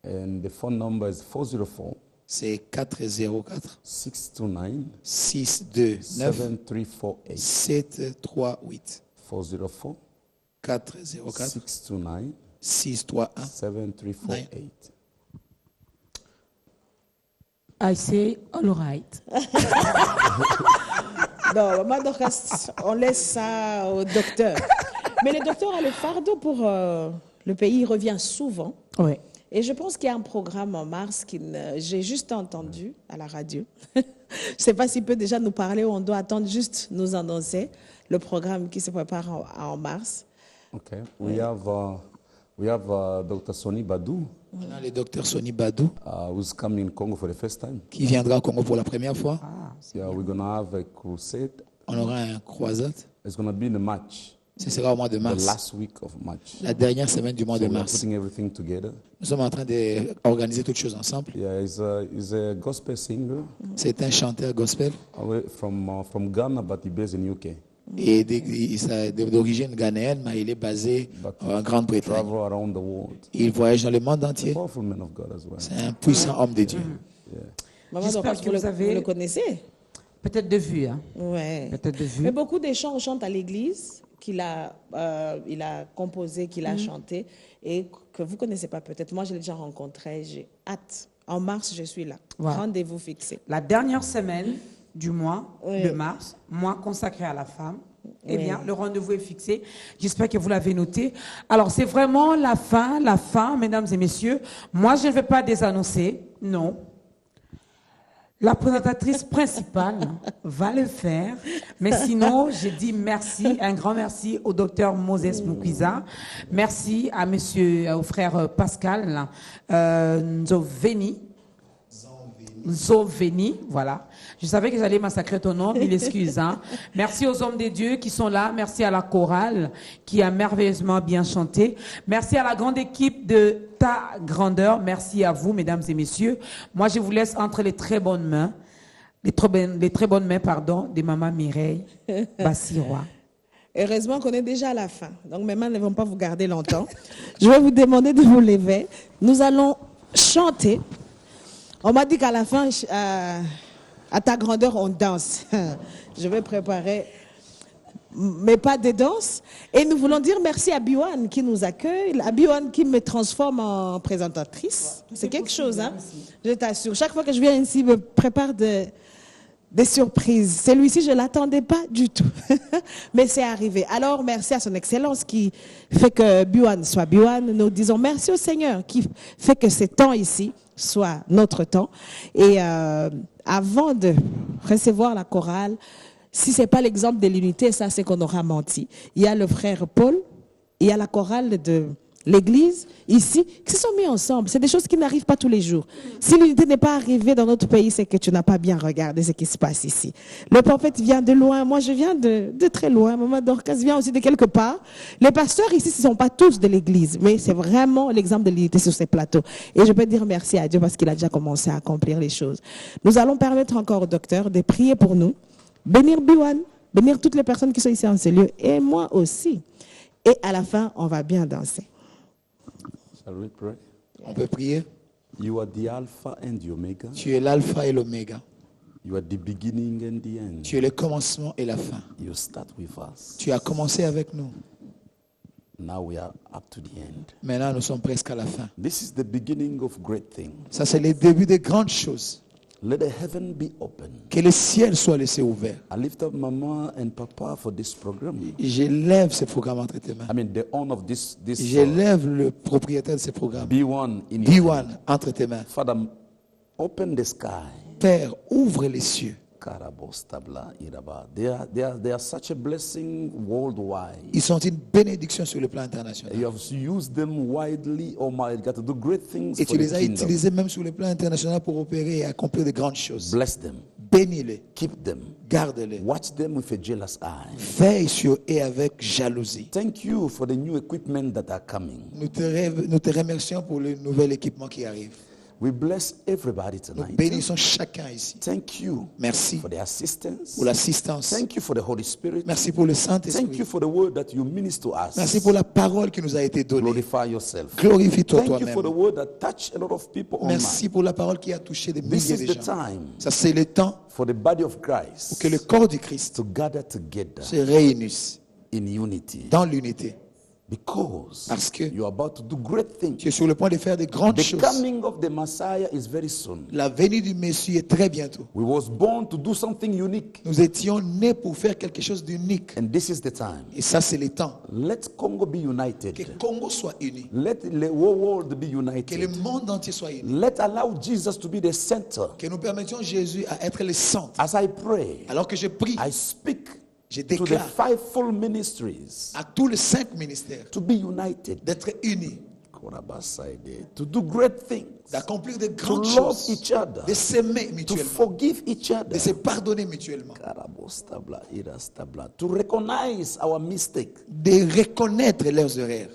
Speaker 3: And the phone number is 404
Speaker 4: C'est 404
Speaker 3: 629
Speaker 4: 629
Speaker 3: 7348.
Speaker 4: 738.
Speaker 3: 404
Speaker 4: 404
Speaker 3: 629
Speaker 4: 631
Speaker 3: 7348.
Speaker 1: I say all right.
Speaker 2: Non, Maman Dorcas, on laisse ça au docteur. Mais le docteur a le fardeau pour le pays, il revient souvent.
Speaker 1: Oui.
Speaker 2: Et je pense qu'il y a un programme en mars que j'ai juste entendu à la radio. Je ne sais pas s'il peut déjà nous parler ou on doit attendre juste nous annoncer le programme qui se prépare en mars.
Speaker 3: Okay. We have Dr. Sonny Badou,
Speaker 4: On a le docteur Sonny Badou
Speaker 3: who's coming in Congo for the first time.
Speaker 4: qui viendra au Congo pour la première fois.
Speaker 3: Yeah, we're going to have a crusade
Speaker 4: On aura un croisade.
Speaker 3: It's going to be the match,
Speaker 4: Ce sera au mois de
Speaker 3: the
Speaker 4: mars,
Speaker 3: last week of March.
Speaker 4: la dernière semaine du mois
Speaker 3: So
Speaker 4: de
Speaker 3: we are
Speaker 4: mars.
Speaker 3: putting everything together.
Speaker 4: Nous sommes en train d'organiser toutes choses ensemble.
Speaker 3: Yeah, he's a gospel singer
Speaker 4: C'est un chanteur gospel
Speaker 3: from Ghana, but he based in UK.
Speaker 4: et d'origine ghanéenne, mais il est basé en Grande-Bretagne.
Speaker 3: Travel around the world.
Speaker 4: Il voyage dans le monde entier.
Speaker 3: Powerful man of God as well.
Speaker 4: C'est un puissant homme de Dieu.
Speaker 2: Maman
Speaker 1: J'espère
Speaker 2: Dorcas,
Speaker 1: que vous avez-
Speaker 2: vous le connaissez?
Speaker 1: Peut-être de vue. Hein.
Speaker 2: Ouais.
Speaker 1: Peut-être de vue.
Speaker 2: Mais beaucoup des chants, on chante à l'église, il a composé, qu'il a chanté, et que vous ne connaissez pas peut-être. Moi, je l'ai déjà rencontré, j'ai hâte. En mars, je suis là.
Speaker 1: Voilà.
Speaker 2: Rendez-vous fixé.
Speaker 1: La dernière semaine du mois
Speaker 2: Oui.
Speaker 1: de mars, mois consacré à la femme. Eh
Speaker 2: Oui.
Speaker 1: bien, le rendez-vous est fixé. J'espère que vous l'avez noté. Alors, c'est vraiment la fin, mesdames et messieurs. Moi, je ne vais pas désannoncer, non. La présentatrice principale va le faire. Mais sinon, j'ai dit merci, un grand merci au docteur Moses Mukwiza. Merci à au frère Pascal Nzoveni, voilà. Je savais que j'allais massacrer ton nom, mille excuses. Hein. Merci aux hommes de Dieu qui sont là. Merci à la chorale qui a merveilleusement bien chanté. Merci à la grande équipe de Ta Grandeur. Merci à vous, mesdames et messieurs. Moi, je vous laisse entre les très bonnes mains, les très bonnes mains, de Maman Mireille Bassirois.
Speaker 2: Heureusement qu'on est déjà à la fin. Donc, mes mains ne vont pas vous garder longtemps. Je vais vous demander de vous lever. Nous allons chanter. On m'a dit qu'à la fin, à Ta Grandeur, on danse. Je vais préparer mes pas de danse. Et nous voulons dire merci à Biwan qui nous accueille, à Biwan qui me transforme en présentatrice. C'est quelque chose, hein? Je t'assure. Chaque fois que je viens ici, je me prépare des surprises. Celui-ci, je ne l'attendais pas du tout. Mais c'est arrivé. Alors, merci à son Excellence qui fait que Biwan soit Biwan. Nous disons merci au Seigneur qui fait que ces temps ici soit notre temps. Et avant de recevoir la chorale, si ce n'est pas l'exemple de l'unité, ça c'est qu'on aura menti. Il y a le frère Paul, il y a la chorale de l'église ici, qui se sont mis ensemble. C'est des choses qui n'arrivent pas tous les jours. Si l'unité n'est pas arrivée dans notre pays, c'est que tu n'as pas bien regardé ce qui se passe ici. Le prophète vient de loin, moi je viens de très loin, Maman Dorcas vient aussi de quelque part. Les pasteurs ici, ce ne sont pas tous de l'église, mais c'est vraiment l'exemple de l'unité sur ces plateaux. Et je peux dire merci à Dieu parce qu'il a déjà commencé à accomplir les choses. Nous allons permettre encore au docteur de prier pour nous, bénir Biwan, bénir toutes les personnes qui sont ici en ces lieux, et moi aussi. Et à la fin, on va bien danser.
Speaker 3: Shall we pray?
Speaker 4: On peut prier.
Speaker 3: You are the Alpha and the Omega.
Speaker 4: Tu es l'alpha et l'oméga.
Speaker 3: You are the beginning and the end.
Speaker 4: Tu es le commencement et la fin.
Speaker 3: You start with us.
Speaker 4: Tu as commencé avec nous.
Speaker 3: Now we are up to the end.
Speaker 4: Maintenant, nous sommes presque à la fin.
Speaker 3: This is the beginning of great things.
Speaker 4: Ça, c'est le début des grandes choses.
Speaker 3: Let the heaven be open.
Speaker 4: Que le ciel soit laissé ouvert.
Speaker 3: I lift up Mama and Papa for this program.
Speaker 4: J'élève ce programme entre tes mains.
Speaker 3: I mean, the owner of this
Speaker 4: J'élève le propriétaire de ce programme.
Speaker 3: B1 in your
Speaker 4: B1
Speaker 3: hand.
Speaker 4: entre tes mains.
Speaker 3: Father, open the sky.
Speaker 4: Père, ouvre les cieux.
Speaker 3: They are such a blessing worldwide.
Speaker 4: Ils sont une bénédiction sur le plan international.
Speaker 3: You have used them widely, oh my God, to do great things
Speaker 4: Et
Speaker 3: for
Speaker 4: tu
Speaker 3: the
Speaker 4: les as
Speaker 3: kingdom.
Speaker 4: utilisés même sur le plan international pour opérer et accomplir de grandes choses.
Speaker 3: Bless them,
Speaker 4: Bénis-les,
Speaker 3: keep them,
Speaker 4: garde-les.
Speaker 3: watch them with a jealous eye.
Speaker 4: Veille sur eux et avec jalousie.
Speaker 3: Thank you for the new equipment that are coming.
Speaker 4: Nous te remercions pour le nouvel équipement qui arrive.
Speaker 3: We bless everybody
Speaker 4: Nous
Speaker 3: tonight.
Speaker 4: bénissons chacun ici.
Speaker 3: Thank you
Speaker 4: Merci
Speaker 3: for the assistance.
Speaker 4: pour l'assistance.
Speaker 3: Thank you for the Holy Spirit.
Speaker 4: Merci pour le
Speaker 3: Thank you
Speaker 4: Saint-Esprit.
Speaker 3: for the word that you minister to us.
Speaker 4: Merci pour la parole qui nous a été donnée.
Speaker 3: Glorify yourself.
Speaker 4: Glorifie-toi
Speaker 3: Thank you for the
Speaker 4: toi-même.
Speaker 3: word that touched a lot of people online.
Speaker 4: Merci pour la parole qui a touché des
Speaker 3: This
Speaker 4: milliers
Speaker 3: is
Speaker 4: de
Speaker 3: the
Speaker 4: gens.
Speaker 3: time
Speaker 4: Ça, c'est le temps
Speaker 3: for the body of
Speaker 4: pour
Speaker 3: Christ
Speaker 4: que le corps du Christ
Speaker 3: to gather together
Speaker 4: se réunisse
Speaker 3: in unity
Speaker 4: dans l'unité.
Speaker 3: because
Speaker 4: Parce que
Speaker 3: you are about to do great things.
Speaker 4: tu es sur le point de faire de grandes
Speaker 3: The
Speaker 4: choses.
Speaker 3: coming of the Messiah is very soon.
Speaker 4: La venue du Messie est très bientôt.
Speaker 3: We was born to do something unique,
Speaker 4: Nous étions nés pour faire quelque chose d'unique.
Speaker 3: and this is the time.
Speaker 4: Et ça, c'est le temps.
Speaker 3: Let Congo be
Speaker 4: Que
Speaker 3: united.
Speaker 4: Congo soit uni.
Speaker 3: Let the whole world be
Speaker 4: Que le
Speaker 3: united.
Speaker 4: monde entier soit uni.
Speaker 3: Let allow Jesus to be the center.
Speaker 4: Que nous permettions Jésus à être le centre.
Speaker 3: As I pray,
Speaker 4: Alors que je prie,
Speaker 3: I speak
Speaker 4: je
Speaker 3: to the
Speaker 4: déclare
Speaker 3: fivefold ministries
Speaker 4: à tous les 5 ministères
Speaker 3: to be united.
Speaker 4: d'être unis.
Speaker 3: To do great things.
Speaker 4: D'accomplir de
Speaker 3: To
Speaker 4: grandes
Speaker 3: love
Speaker 4: choses.
Speaker 3: each other.
Speaker 4: De s'aimer
Speaker 3: To
Speaker 4: mutuellement.
Speaker 3: forgive each
Speaker 4: De
Speaker 3: other.
Speaker 4: se pardonner mutuellement.
Speaker 3: To recognize our mistake.
Speaker 4: De reconnaître leurs erreurs.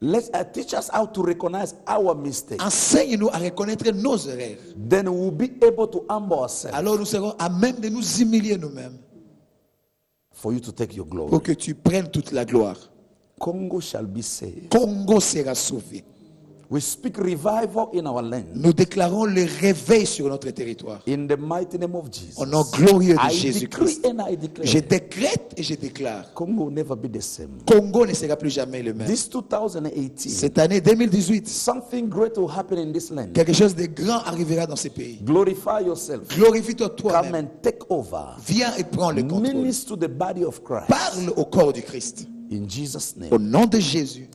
Speaker 3: Let teach us how to recognize our mistake.
Speaker 4: Enseigne-nous à reconnaître nos erreurs.
Speaker 3: Then we'll be able to humble ourselves
Speaker 4: Alors nous serons à même de nous humilier nous-mêmes.
Speaker 3: for you to take your glory.
Speaker 4: Pour que tu prennes toute la gloire.
Speaker 3: Congo shall be saved.
Speaker 4: Congo sera sauvé.
Speaker 3: We speak revival in our land.
Speaker 4: Nous déclarons le réveil sur notre territoire.
Speaker 3: In the mighty name of Jesus.
Speaker 4: Au nom glorieux de
Speaker 3: I
Speaker 4: Jésus-Christ.
Speaker 3: decree and I declare.
Speaker 4: Je décrète et je déclare.
Speaker 3: Congo will never be the same.
Speaker 4: Congo ne sera plus jamais le même.
Speaker 3: This 2018,
Speaker 4: Cette année 2018,
Speaker 3: something great will happen in this land.
Speaker 4: quelque chose de grand arrivera dans ces pays.
Speaker 3: Glorify yourself.
Speaker 4: Glorifie-toi
Speaker 3: Come
Speaker 4: toi-même.
Speaker 3: and take over.
Speaker 4: Viens et prends le contrôle.
Speaker 3: Minister to the body of Christ.
Speaker 4: Parle au corps du Christ.
Speaker 3: In Jesus'
Speaker 4: Au
Speaker 3: name.
Speaker 4: nom de Jésus,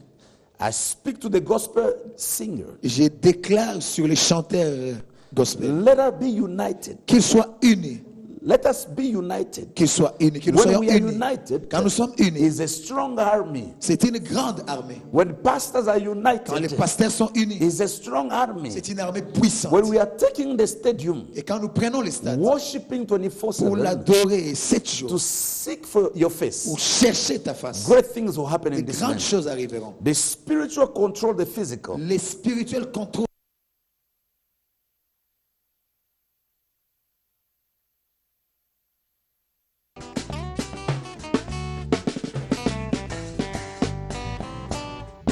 Speaker 3: I speak to the gospel singers.
Speaker 4: je déclare sur les chanteurs gospel
Speaker 3: Let us be united.
Speaker 4: qu'ils soient unis.
Speaker 3: Let us be united.
Speaker 4: Qu'ils soient unis. Que nous
Speaker 3: When
Speaker 4: soyons
Speaker 3: we are
Speaker 4: unis.
Speaker 3: united,
Speaker 4: Quand nous sommes unis,
Speaker 3: is a strong army.
Speaker 4: c'est une grande armée.
Speaker 3: When pastors are
Speaker 4: Quand les
Speaker 3: united,
Speaker 4: pasteurs sont unis,
Speaker 3: is a strong army.
Speaker 4: c'est une armée puissante.
Speaker 3: When we are taking the stadium,
Speaker 4: Et quand nous prenons les stades
Speaker 3: worshiping
Speaker 4: pour
Speaker 3: 24/7
Speaker 4: l'adorer 7 jours,
Speaker 3: to seek for your face,
Speaker 4: pour chercher ta face,
Speaker 3: great things will happen
Speaker 4: de
Speaker 3: in this
Speaker 4: grandes
Speaker 3: land.
Speaker 4: choses arriveront.
Speaker 3: The spiritual control the physical.
Speaker 4: Les spirituels contrôlent.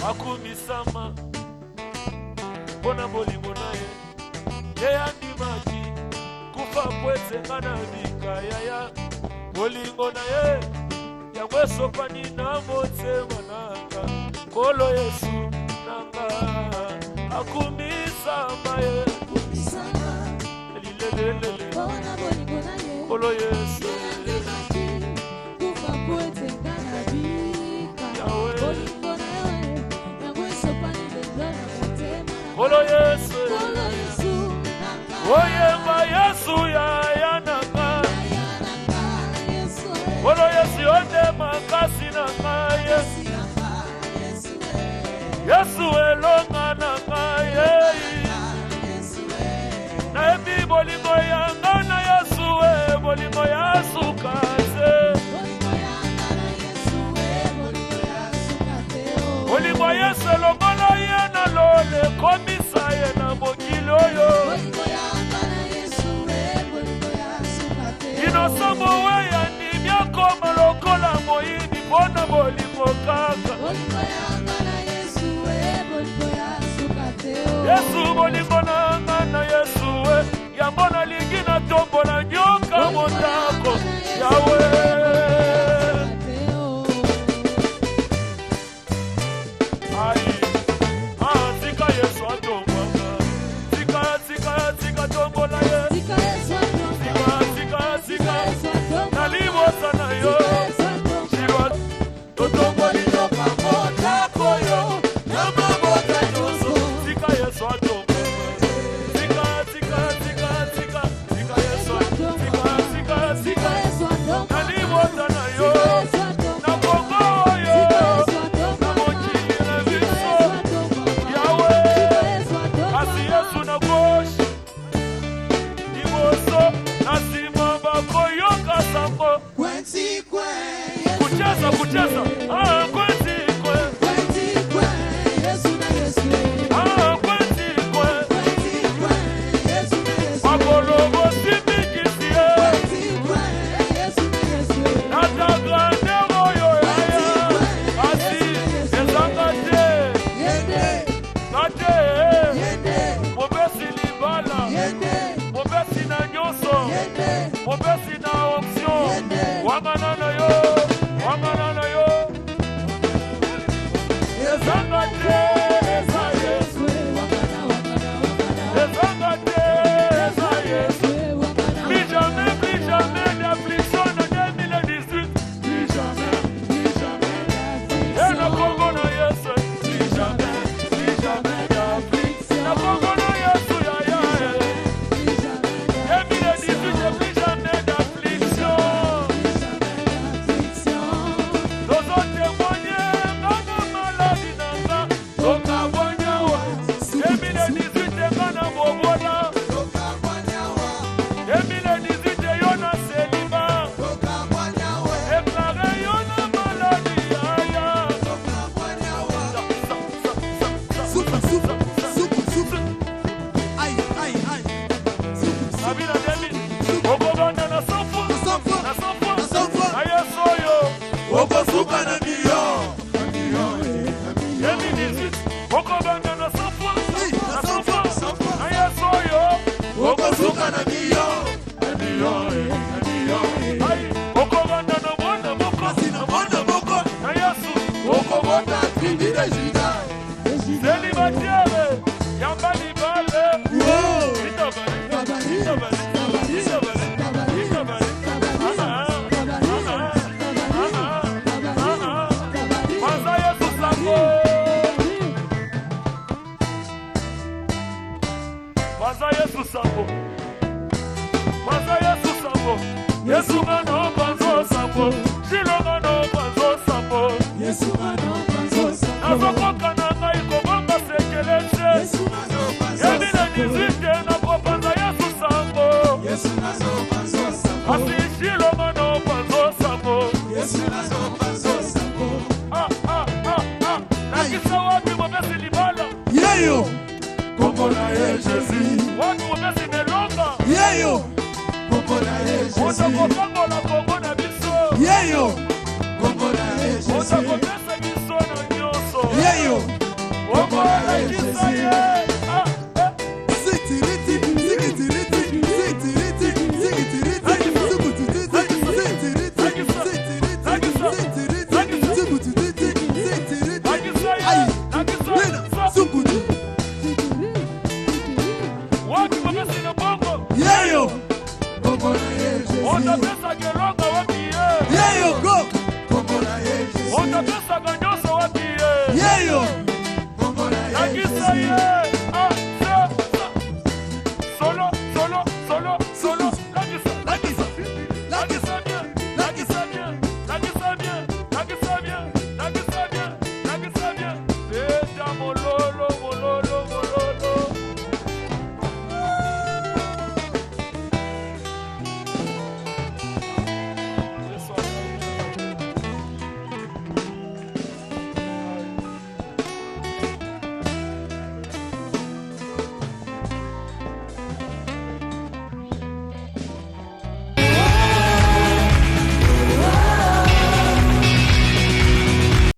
Speaker 6: akumisama mpona bolingo na ye ye andimaki kufa po esenga na bikaya ya bolingo na ye yango esopani na motema nanga nkolo yesu nanga akumisama ye lilelelele nkolo yesu Kolo Yesu, oyemba Yesu ya yananga. Kolo Yesu yonde makasi nanga Yesu. Yesu elonga nanga yeyi. Na ebi bolingo yanga na Yesu bolingo ya sukase. Bolingo Yesu elongola ye na lole komisa ye na mokili oyo. Inosambo we yandimi akoma lokola moyini mpona bolingo kaka. Yesu bolingo nanga na Yesu we yambo nalingi na tombola nyoka mondako yawe. Kucheza, ah, kwezi kwe. Ah, kwezi kwe. Makologo simikisie. Natagrande royo ya. Asi, ezanga te. Kate. Mobesi libala. Mobesi na nyoso. Mobesi na option. Wangana na yo. Wangana na yo. Ezanga te. Eza Yesu. Ezanga te. Eza Yesu. Plus jamais d'affliction en 2018. Plus jamais. Et le Congo na Yesu. Plus jamais d'affliction. Le Congo na Yesu ya ya. 2018 plus jamais d'affliction. Nous avons témoigné dans nos maladies. Célibataire, yamba libale. Yesu mano banzo sambo, silo mano banzo sambo. Yesu mano banzo sambo.